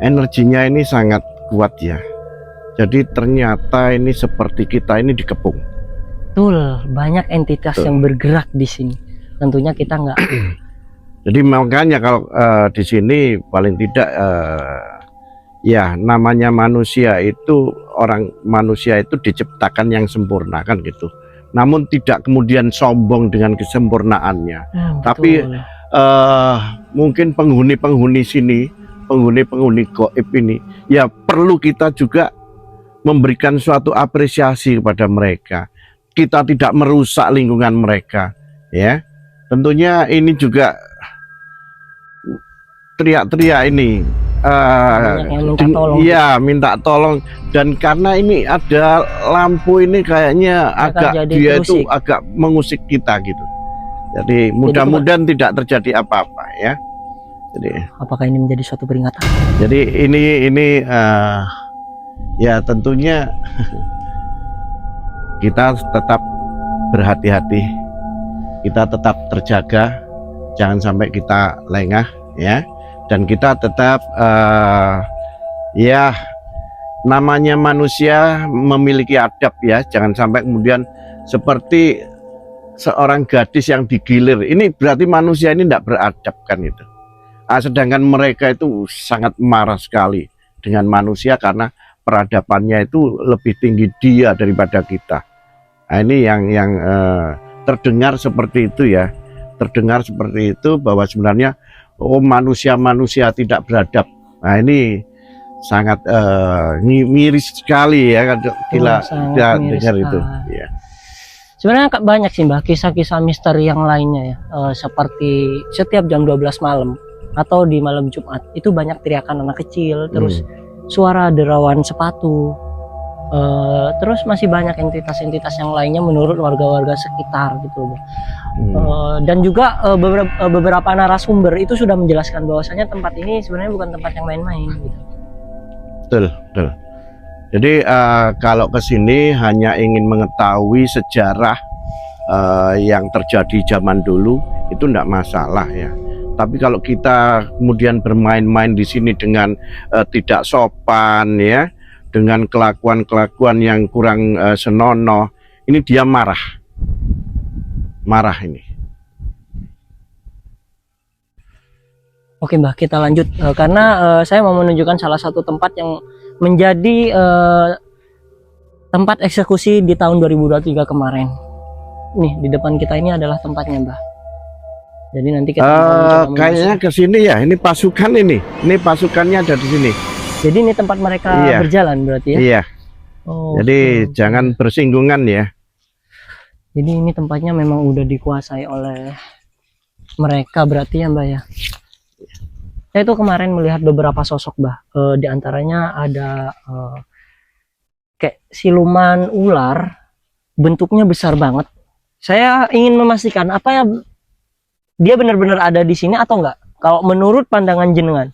energinya ini sangat kuat ya. Jadi ternyata ini seperti kita ini dikepung. Betul, banyak entitas yang bergerak di sini. Tentunya kita nggak. Jadi makanya kalau di sini paling tidak ya namanya manusia itu, manusia itu diciptakan yang sempurna kan gitu. Namun tidak kemudian sombong dengan kesempurnaannya. Tapi mungkin penghuni-penghuni sini, penghuni-penghuni gaib ini, ya perlu kita juga memberikan suatu apresiasi kepada mereka. Kita tidak merusak lingkungan mereka, ya. Tentunya ini juga teriak-teriak ini. Iya, minta tolong. Dan karena ini ada lampu ini kayaknya agak mengusik kita gitu. Jadi mudah-mudahan tidak terjadi apa-apa ya. Jadi apakah ini menjadi suatu peringatan? Jadi ini ya tentunya kita tetap berhati-hati kita tetap terjaga, jangan sampai kita lengah ya, dan kita tetap ya namanya manusia memiliki adab ya, jangan sampai kemudian seperti seorang gadis yang digilir, ini berarti manusia ini tidak beradab kan itu. Sedangkan mereka itu sangat marah sekali dengan manusia karena peradabannya itu lebih tinggi dia daripada kita. Nah, ini yang terdengar seperti itu ya, terdengar seperti itu bahwa sebenarnya manusia tidak beradab. Nah ini sangat miris sekali ya kalau kita dengar itu. Ya. Sebenarnya banyak sih Mbah kisah-kisah misteri yang lainnya ya, seperti setiap jam 12 malam atau di malam Jumat itu banyak teriakan anak kecil, terus suara derawan sepatu, terus masih banyak entitas-entitas yang lainnya menurut warga-warga sekitar gitu. Dan juga beberapa narasumber itu sudah menjelaskan bahwasanya tempat ini sebenarnya bukan tempat yang main-main gitu. Betul. Jadi kalau ke sini hanya ingin mengetahui sejarah yang terjadi zaman dulu itu tidak masalah ya. Tapi kalau kita kemudian bermain-main di sini dengan tidak sopan ya, dengan kelakuan-kelakuan yang kurang senonoh, ini dia marah ini. Oke Mbah, kita lanjut karena saya mau menunjukkan salah satu tempat yang menjadi tempat eksekusi di tahun 2023 kemarin. Nih di depan kita ini adalah tempatnya Mbah. Jadi nanti kita kayaknya ke sini ya. Ini pasukan ini pasukannya ada di sini. Jadi ini tempat mereka berjalan berarti ya? Iya. Oh, jadi jangan bersinggungan ya. Jadi ini tempatnya memang udah dikuasai oleh mereka berarti ya Mbak ya. Saya itu kemarin melihat beberapa sosok Mbak. Di antaranya ada kayak siluman ular, bentuknya besar banget. Saya ingin memastikan apa ya, dia benar-benar ada di sini atau enggak? Kalau menurut pandangan jenengan?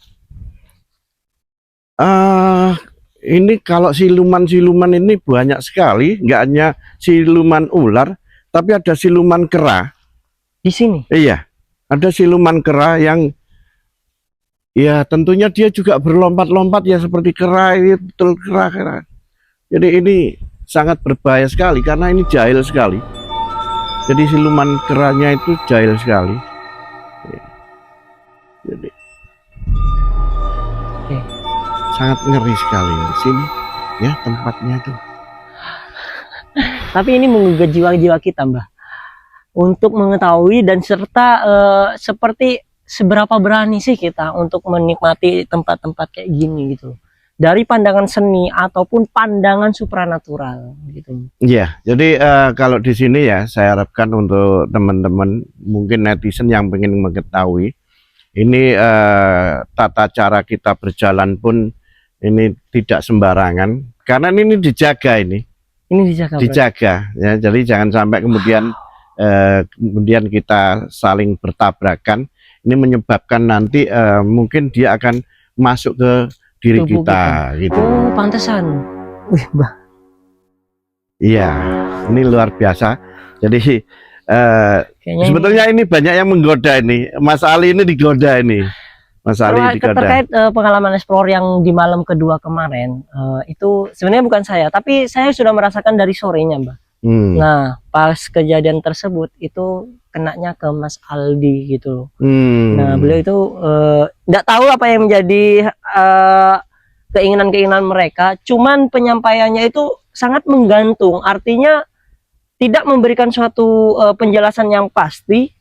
Ini kalau siluman-siluman ini banyak sekali, nggak hanya siluman ular, tapi ada siluman kera. Di sini? Iya, ada siluman kera yang ya tentunya dia juga berlompat-lompat ya seperti kera, ini betul kera. Jadi ini sangat berbahaya sekali karena ini jahil sekali. Jadi siluman keranya itu jahil sekali. Jadi sangat ngeri sekali di sini ya tempatnya tuh. Tapi ini menggugah jiwa-jiwa kita Mbah untuk mengetahui dan serta seperti seberapa berani sih kita untuk menikmati tempat-tempat kayak gini gitu, dari pandangan seni ataupun pandangan supranatural gitu. Iya, jadi kalau di sini ya saya harapkan untuk teman-teman mungkin netizen yang ingin mengetahui ini tata cara kita berjalan pun ini tidak sembarangan karena ini dijaga ini dijaga ya, jadi jangan sampai kemudian kemudian kita saling bertabrakan, ini menyebabkan nanti mungkin dia akan masuk ke diri kita gitu. Oh pantesan. Wih Mbah, iya ini luar biasa. Jadi sebetulnya ini banyak yang menggoda ini. Mas Ali ini digoda ini. Mas Ali digoda. Terkait pengalaman explore yang di malam kedua kemarin, itu sebenarnya bukan saya, tapi saya sudah merasakan dari sorenya Mbak. Nah pas kejadian tersebut itu kenanya ke Mas Aldi gitu. Nah beliau itu nggak tahu apa yang menjadi keinginan-keinginan mereka, cuman penyampaiannya itu sangat menggantung, artinya tidak memberikan suatu penjelasan yang pasti,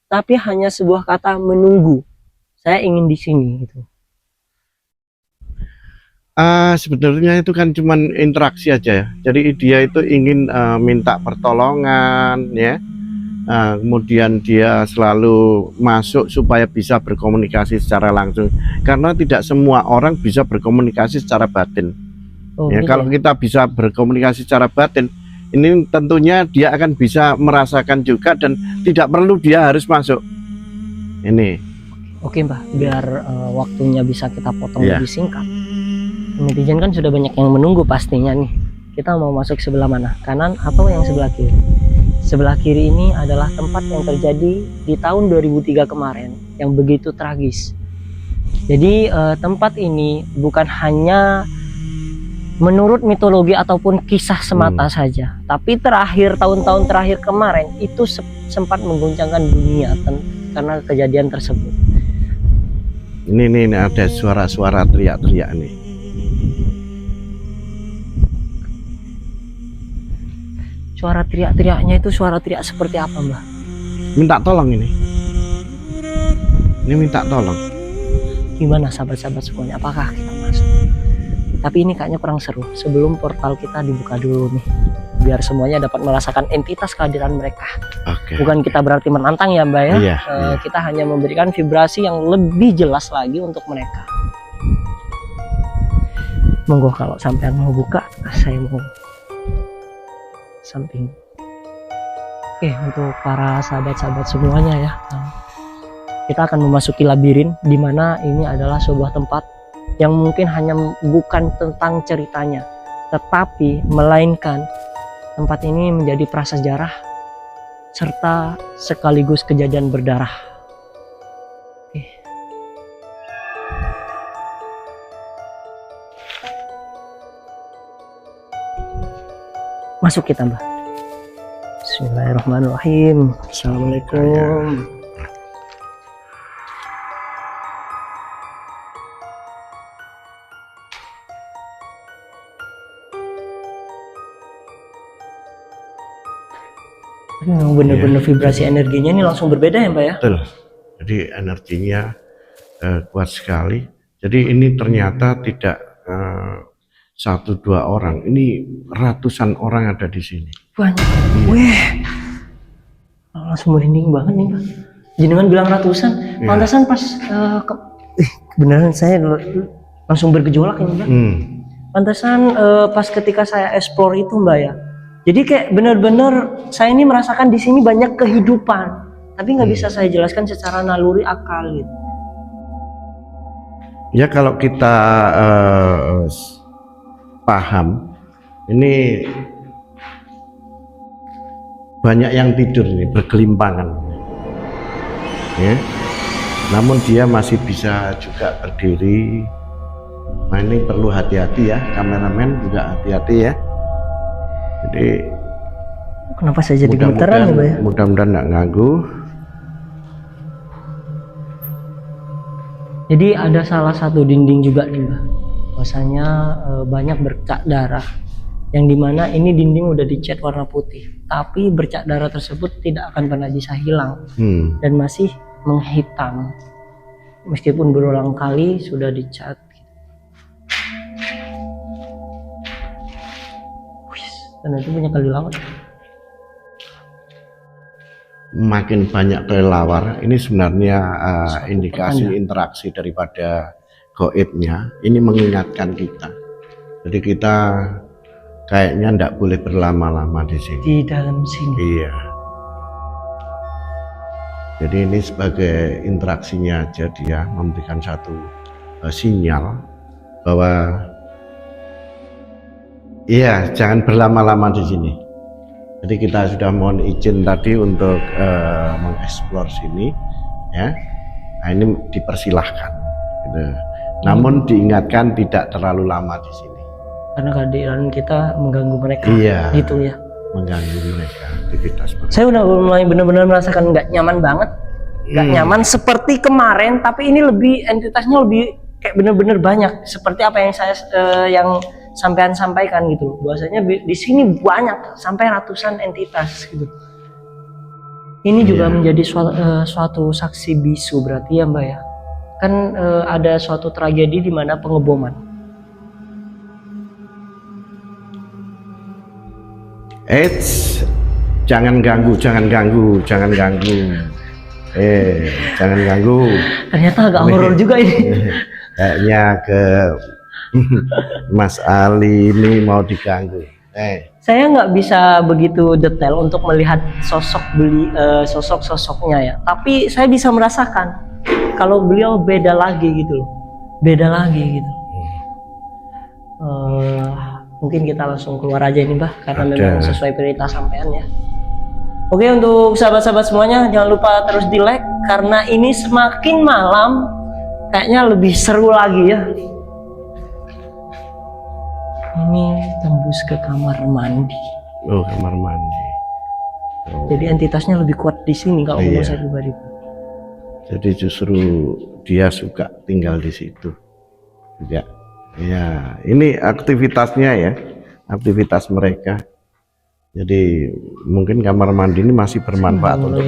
tapi hanya sebuah kata menunggu. Saya ingin di sini gitu. Sebetulnya itu kan cuman interaksi aja ya. Jadi dia itu ingin minta pertolongan ya. Kemudian dia selalu masuk supaya bisa berkomunikasi secara langsung. Karena tidak semua orang bisa berkomunikasi secara batin. Ya, kalau kita bisa berkomunikasi secara batin, ini tentunya dia akan bisa merasakan juga dan tidak perlu dia harus masuk. Ini. Oke Mbah, biar waktunya bisa kita potong lebih singkat. Netizen kan sudah banyak yang menunggu pastinya nih. Kita mau masuk sebelah mana? Kanan atau yang sebelah kiri? Sebelah kiri ini adalah tempat yang terjadi di tahun 2003 kemarin yang begitu tragis. Jadi tempat ini bukan hanya menurut mitologi ataupun kisah semata saja, tapi terakhir tahun-tahun terakhir kemarin itu sempat mengguncangkan dunia karena kejadian tersebut. Ini ada suara-suara teriak-teriak nih. Suara teriak-teriaknya itu suara teriak seperti apa, Mbah? Minta tolong ini. Ini minta tolong. Gimana sahabat-sahabat semuanya? Apakah kita masuk? Tapi ini kayaknya kurang seru. Sebelum portal kita dibuka dulu nih, biar semuanya dapat merasakan entitas kehadiran mereka. Oke. Bukan kita berarti menantang ya, Mbak ya. Iya, iya. Kita hanya memberikan vibrasi yang lebih jelas lagi untuk mereka. Monggo kalau sampean mau buka, saya mau samping. Oke, untuk para sahabat-sahabat semuanya ya, kita akan memasuki labirin, di mana ini adalah sebuah tempat yang mungkin hanya bukan tentang ceritanya, tetapi melainkan tempat ini menjadi prasejarah serta sekaligus kejadian berdarah. Oke. Masuk kita, Mbak. Bismillahirrahmanirrahim. Assalamualaikum. Memang benar-benar vibrasi energinya ini langsung berbeda ya, Mbak ya? Betul. Jadi energinya kuat sekali. Jadi ini ternyata tidak satu dua orang, ini ratusan orang ada di sini. Banyak. Weh. Langsung merinding banget nih, Mbak. Jenengan bilang ratusan, pantasan pas beneran saya langsung bergejolak ini, Mbak. Pantasan pas ketika saya explore itu, Mbak ya. Jadi kayak benar-benar saya ini merasakan di sini banyak kehidupan, tapi nggak bisa saya jelaskan secara naluri akal gitu. Ya kalau kita paham, ini banyak yang tidur nih bergelimpangan, ya. Namun dia masih bisa juga berdiri. Nah ini perlu hati-hati ya, kameramen juga hati-hati ya. Jadi kenapa saya jadi gemeteran ya, Mbak ya? Mudah-mudahan nggak ganggu. Jadi ada salah satu dinding juga nih, Mbak. Bahwasanya banyak bercak darah, yang dimana ini dinding udah dicat warna putih, tapi bercak darah tersebut tidak akan pernah bisa hilang dan masih menghitam meskipun berulang kali sudah dicat. Dan itu punya kelelawar. Makin banyak kelelawar, ini sebenarnya indikasi interaksi daripada goibnya. Ini mengingatkan kita. Jadi kita kayaknya tidak boleh berlama-lama di sini. Di dalam sini. Iya. Jadi ini sebagai interaksinya aja, dia memberikan satu sinyal bahwa iya, jangan berlama-lama di sini. Jadi kita sudah mohon izin tadi untuk mengeksplor sini, ya. Nah, ini dipersilahkan. Gitu. Namun diingatkan tidak terlalu lama di sini. Karena kehadiran kita mengganggu mereka. Iya. Gitu ya. Mengganggu mereka, aktivitas mereka. Saya udah mulai benar-benar merasakan nggak nyaman banget, nggak nyaman seperti kemarin, tapi ini lebih entitasnya lebih kayak benar-benar banyak. Seperti apa yang saya yang sampean sampaikan gitu, bahwasanya di sini banyak sampai ratusan entitas gitu. Ini juga menjadi suatu saksi bisu berarti ya, Mbak ya. Kan ada suatu tragedi di mana pengeboman. Jangan ganggu, jangan ganggu, jangan ganggu. Jangan ganggu. Ternyata agak horor juga ini. Kayaknya ke Mas Ali ini mau diganggu. Saya nggak bisa begitu detail untuk melihat sosok-sosoknya ya. Tapi saya bisa merasakan kalau beliau beda lagi gitu loh. Beda lagi gitu. Mungkin kita langsung keluar aja ini, Mbah, karena memang sesuai perintah sampean ya. Oke, untuk sahabat-sahabat semuanya jangan lupa terus di like karena ini semakin malam kayaknya lebih seru lagi ya. Ini tembus ke kamar mandi. Oh, kamar mandi. Oh. Jadi entitasnya lebih kuat di sini kalau menurut saya pribadi. Jadi justru dia suka tinggal di situ. Ya, ya. Ini aktivitasnya ya, aktivitas mereka. Jadi mungkin kamar mandi ini masih bermanfaat untuk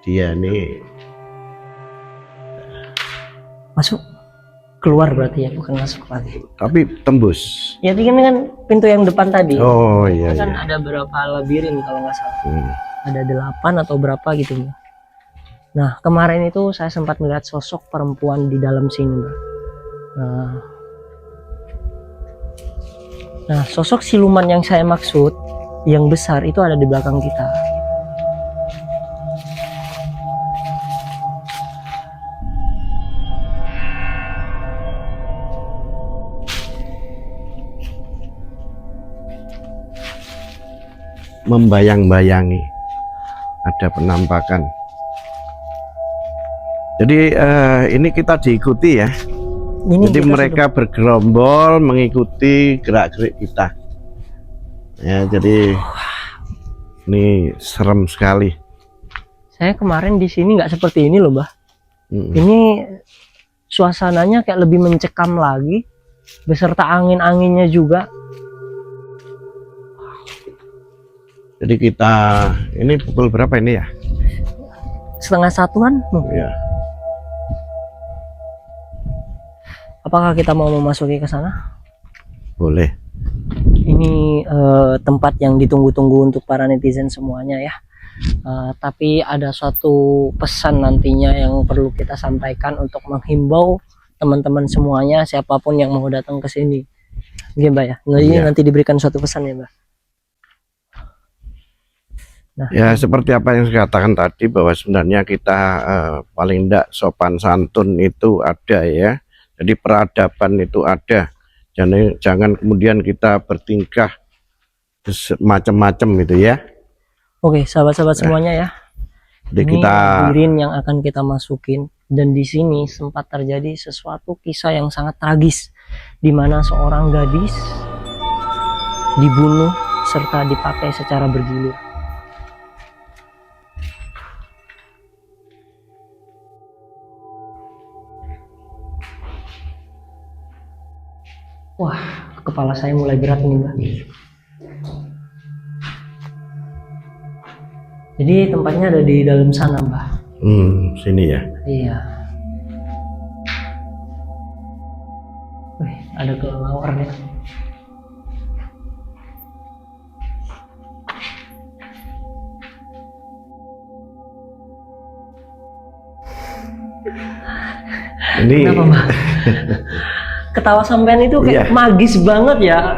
dia nih. Masuk, keluar berarti ya, bukan masuk lagi. Tapi tembus. Ya, ini kan pintu yang depan tadi. Oh iya. Kan iya. ada berapa labirin kalau nggak salah. Ada 8 atau berapa gitu. Nah, kemarin itu saya sempat melihat sosok perempuan di dalam sini, Mbak. Nah, sosok siluman yang saya maksud, yang besar itu ada di belakang kita. Membayang-bayangi, ada penampakan. Jadi ini kita diikuti ya. Jadi mereka bergerombol mengikuti gerak-gerik kita. Ya, jadi ini serem sekali. Saya kemarin di sini nggak seperti ini loh, Mbah. Ini suasananya kayak lebih mencekam lagi, beserta angin-anginnya juga. Jadi kita ini pukul berapa ini ya? 12:30-an. Ya. Apakah kita mau memasuki ke sana? Boleh. Ini tempat yang ditunggu-tunggu untuk para netizen semuanya ya. Tapi ada suatu pesan nantinya yang perlu kita sampaikan untuk menghimbau teman-teman semuanya, siapapun yang mau datang ke sini. Oke, Mbak ya. Nanti diberikan suatu pesan ya, Mbak. Nah, ya seperti apa yang saya katakan tadi, bahwa sebenarnya kita paling tidak sopan santun itu ada ya. Jadi peradaban itu ada. Jangan kemudian kita bertingkah macam-macam gitu ya. Oke, sahabat-sahabat semuanya ya. Jadi ini kita labirin yang akan kita masukin, dan di sini sempat terjadi sesuatu kisah yang sangat tragis, di mana seorang gadis dibunuh serta dipakai secara bergilir. Wah, kepala saya mulai berat nih, Mbak. Jadi tempatnya ada di dalam sana, Mbak. Sini ya. Iya. Wih, ada kelelawar nih. Ini kenapa, Mbak? Ketawa sampean itu kayak magis banget ya,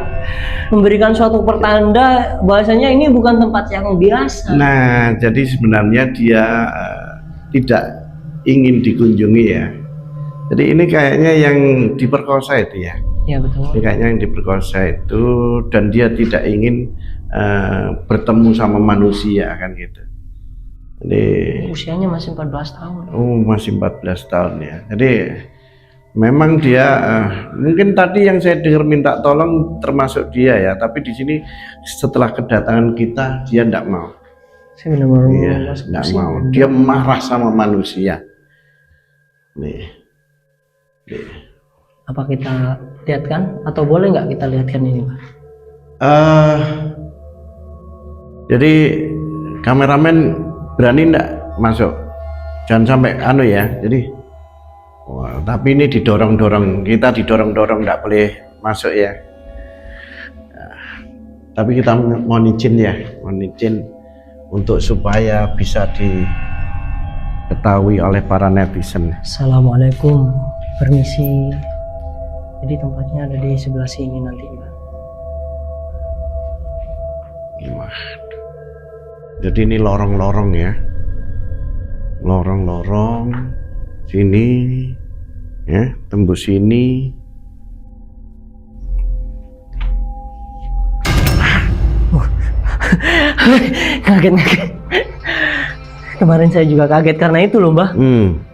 memberikan suatu pertanda bahwasanya ini bukan tempat yang biasa. Nah, jadi sebenarnya dia tidak ingin dikunjungi ya. Jadi ini kayaknya yang diperkosa itu ya. Iya betul. Ini kayaknya yang diperkosa itu, dan dia tidak ingin bertemu sama manusia kan gitu. Jadi usianya masih 14 tahun. Oh, masih 14 tahun ya. Jadi memang dia mungkin tadi yang saya dengar minta tolong termasuk dia ya, tapi di sini setelah kedatangan kita dia tidak mau. Saya benar-benar tidak mau. Dia marah sama manusia. Nih. Apa kita lihatkan atau boleh nggak kita lihatkan ini, Pak? Jadi kameramen berani ndak masuk? Jangan sampai anu ya. Jadi wah, tapi ini didorong-dorong, kita didorong-dorong, nggak boleh masuk ya. Tapi kita mohon izin ya, mohon izin untuk supaya bisa diketahui oleh para netizen. Assalamualaikum, permisi. Jadi tempatnya ada di sebelah sini nanti, Mbak. Wah. Jadi ini lorong-lorong ya, lorong-lorong sini ya, tembus sini. Kaget. Kemarin saya juga kaget karena itu loh, Mbah.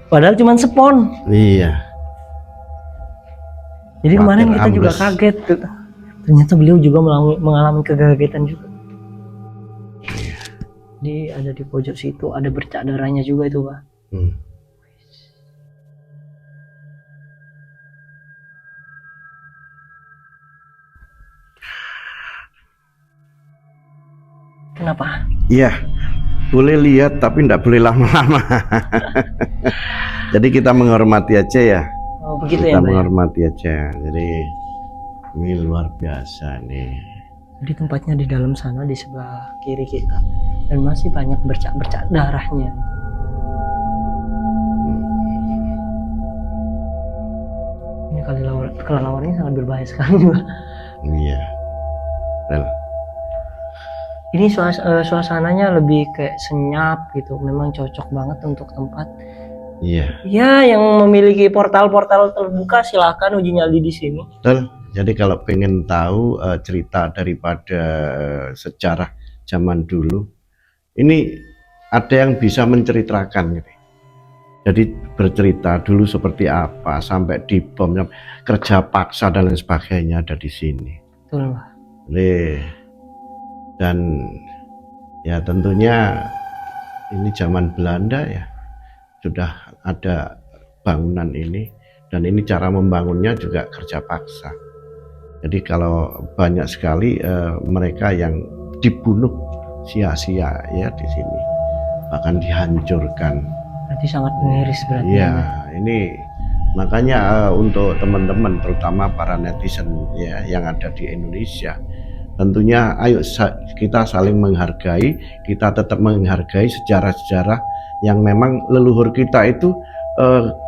Padahal cuma spon. Iya. Jadi kemarin Water kita juga ambles. kaget. Ternyata beliau juga mengalami kekagetan juga. Jadi ada di pojok situ, ada bercak darahnya juga itu, Pak. Kenapa? Iya, boleh lihat tapi tidak boleh lama-lama. Jadi kita menghormati aja ya. Oh, begitu Kita ya, Mbak. menghormati aja. Jadi ini luar biasa nih. Jadi tempatnya di dalam sana di sebelah kiri kita dan masih banyak bercak-bercak darahnya. Ini kelelawarnya sangat berbahaya sekali juga. Iya. Well, Ini suasananya lebih kayak senyap gitu, memang cocok banget untuk tempat. iya. Ya, yang memiliki portal-portal terbuka silakan uji nyali di sini. Betul. Jadi kalau pengen tahu cerita daripada sejarah zaman dulu, ini ada yang bisa menceritakan gitu. Jadi bercerita dulu seperti apa sampai dibom, kerja paksa dan lain sebagainya ada di sini. Betul, Mbak. Dan ya tentunya ini zaman Belanda ya, sudah ada bangunan ini, dan ini cara membangunnya juga kerja paksa. Jadi kalau banyak sekali mereka yang dibunuh sia-sia ya di sini, bahkan dihancurkan. Berarti sangat miris berarti. Ya, ini makanya untuk teman-teman terutama para netizen ya yang ada di Indonesia, tentunya ayo kita saling menghargai, kita tetap menghargai sejarah-sejarah yang memang leluhur kita itu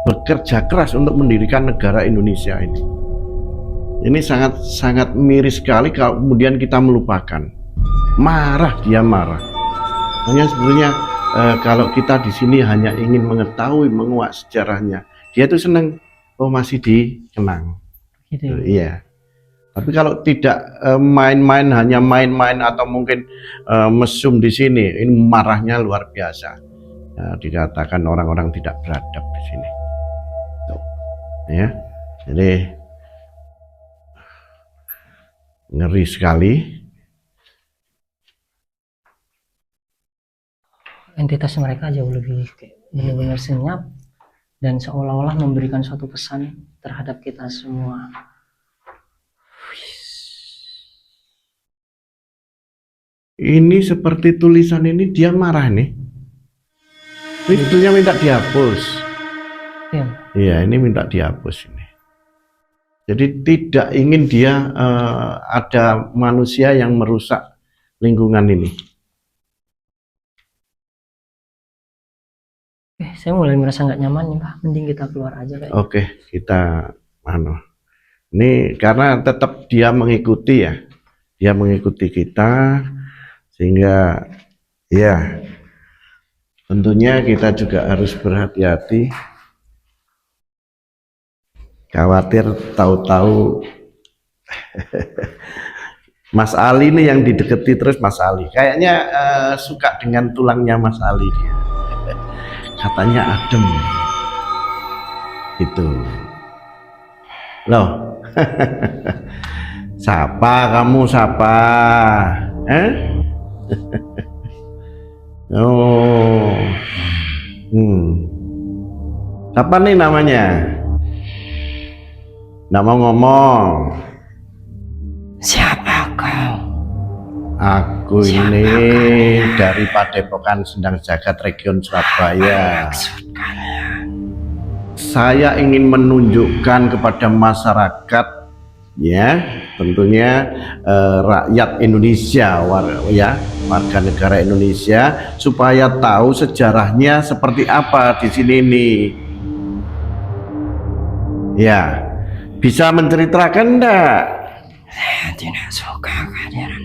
bekerja keras untuk mendirikan negara Indonesia ini. Ini sangat miris sekali kalau kemudian kita melupakan. Marah, dia marah. Hanya sebenarnya kalau kita di sini hanya ingin mengetahui, menguak sejarahnya, dia itu senang, oh masih dikenang. Gitu ya. Iya. Tapi kalau tidak main-main, hanya main-main atau mungkin mesum di sini, ini marahnya luar biasa. Ya, dikatakan orang-orang tidak beradab di sini. Tuh. Ya. Jadi ngeri sekali. Entitas mereka jauh lebih kayak benar-benar senyap dan seolah-olah memberikan suatu pesan terhadap kita semua. Ini seperti tulisan ini dia marah nih. Ini sebetulnya minta dihapus. Ya, Iya, ini minta dihapus ini. Jadi tidak ingin dia ada manusia yang merusak lingkungan ini. saya mulai merasa nggak nyaman nih, Pak. Mending kita keluar aja kayak. Oke, kita ini karena tetap dia mengikuti ya. Dia mengikuti kita sehingga ya tentunya kita juga harus berhati-hati. Khawatir tahu-tahu Mas Ali nih yang dideketi terus. Mas Ali kayaknya suka dengan tulangnya Mas Ali dia. Katanya adem gitu loh. Sapa kamu, sapa oh siapa nih namanya? Nggak mau ngomong. Siapa kau? Aku ini dari Padepokan Sendang Jagat Region Surabaya. Saya ingin menunjukkan kepada masyarakat ya, tentunya rakyat Indonesia, warga negara Indonesia, supaya tahu sejarahnya seperti apa di sini nih. Ya, bisa menceritakan enggak? Saya tidak suka kehadiran.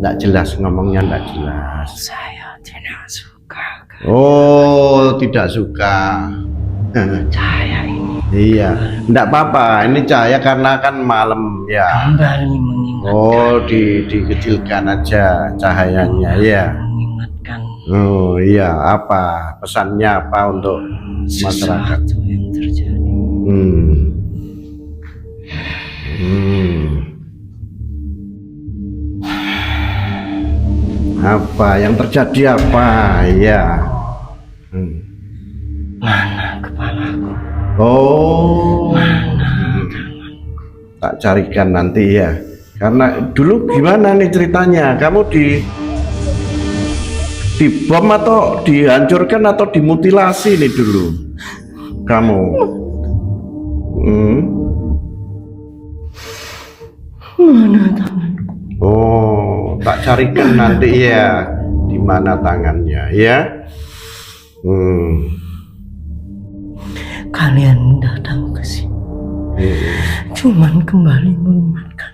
Enggak jelas ngomongnya, enggak jelas. Saya tidak suka. Oh, tidak suka. Saya ini Iya, enggak apa-apa. Ini cahaya karena kan malam ya. Kembali mengingatkan. Oh, dikecilkan aja cahayanya ya. Mengingatkan Oh iya, apa pesannya apa untuk masyarakat? sesuatu yang terjadi. Hmm. Hmm. Apa yang terjadi apa ya? Hmm. Mana kepalaku? Oh, tak carikan nanti ya. Karena dulu gimana nih ceritanya? Kamu dibom atau dihancurkan atau dimutilasi nih dulu? Kamu? Hmm. Mana tangan? Oh, tak carikan nanti ya. Di mana tangannya ya? Hmm. Kalian datang ke sini cuman kembali mengingatkan.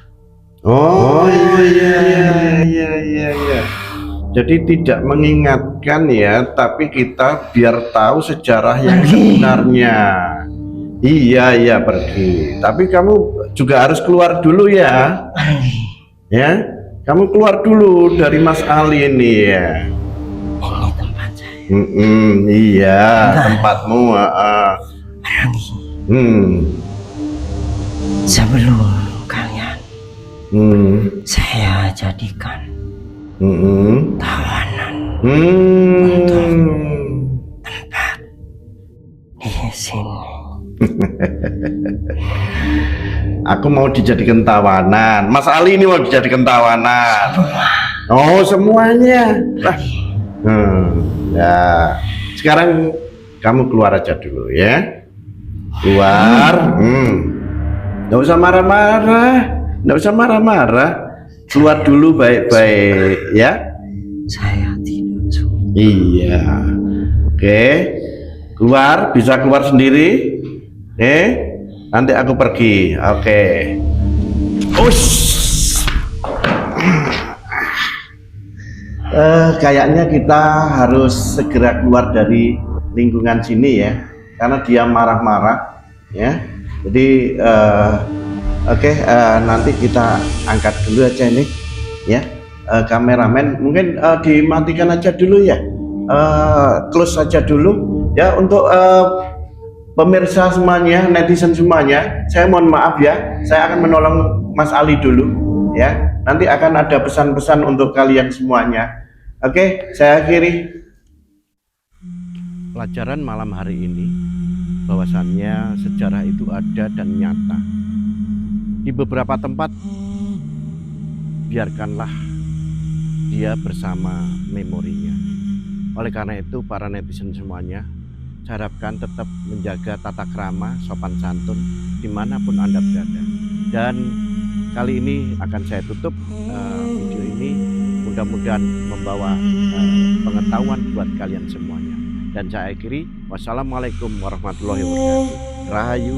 Oh iya. Jadi tidak mengingatkan ya, tapi kita biar tahu sejarah yang sebenarnya. Iya pergi. Tapi kamu juga harus keluar dulu ya. Ya, kamu keluar dulu dari Mas Ali ini ya. Ini tempat saya. Iya, tempatmu. Sebelum kalian saya jadikan tawanan untuk tempat di sini. Aku mau dijadikan tawanan. Mas Ali ini mau dijadikan tawanan. Oh, semuanya. Ya. Sekarang kamu keluar aja dulu ya. Keluar. Nggak usah marah-marah. Keluar dulu baik-baik ya. Saya tidak suka. Iya. Oke. Keluar, bisa keluar sendiri. Nanti aku pergi. Oke. Kayaknya kita harus segera keluar dari lingkungan sini ya, karena dia marah-marah ya. Jadi oke, nanti kita angkat dulu aja ini ya. Kameramen mungkin dimatikan aja dulu ya, close saja dulu ya. Untuk pemirsa semuanya, netizen semuanya, saya mohon maaf ya, saya akan menolong Mas Ali dulu ya. Nanti akan ada pesan-pesan untuk kalian semuanya. Oke, saya akhiri pelajaran malam hari ini, bahwasannya sejarah itu ada dan nyata. Di beberapa tempat biarkanlah dia bersama memorinya. Oleh karena itu, para netizen semuanya, saya harapkan tetap menjaga tata krama, sopan santun dimanapun Anda berada. Dan kali ini akan saya tutup video ini, mudah-mudahan membawa pengetahuan buat kalian semuanya. Dan saya akhiri, wassalamualaikum warahmatullahi wabarakatuh. Rahayu.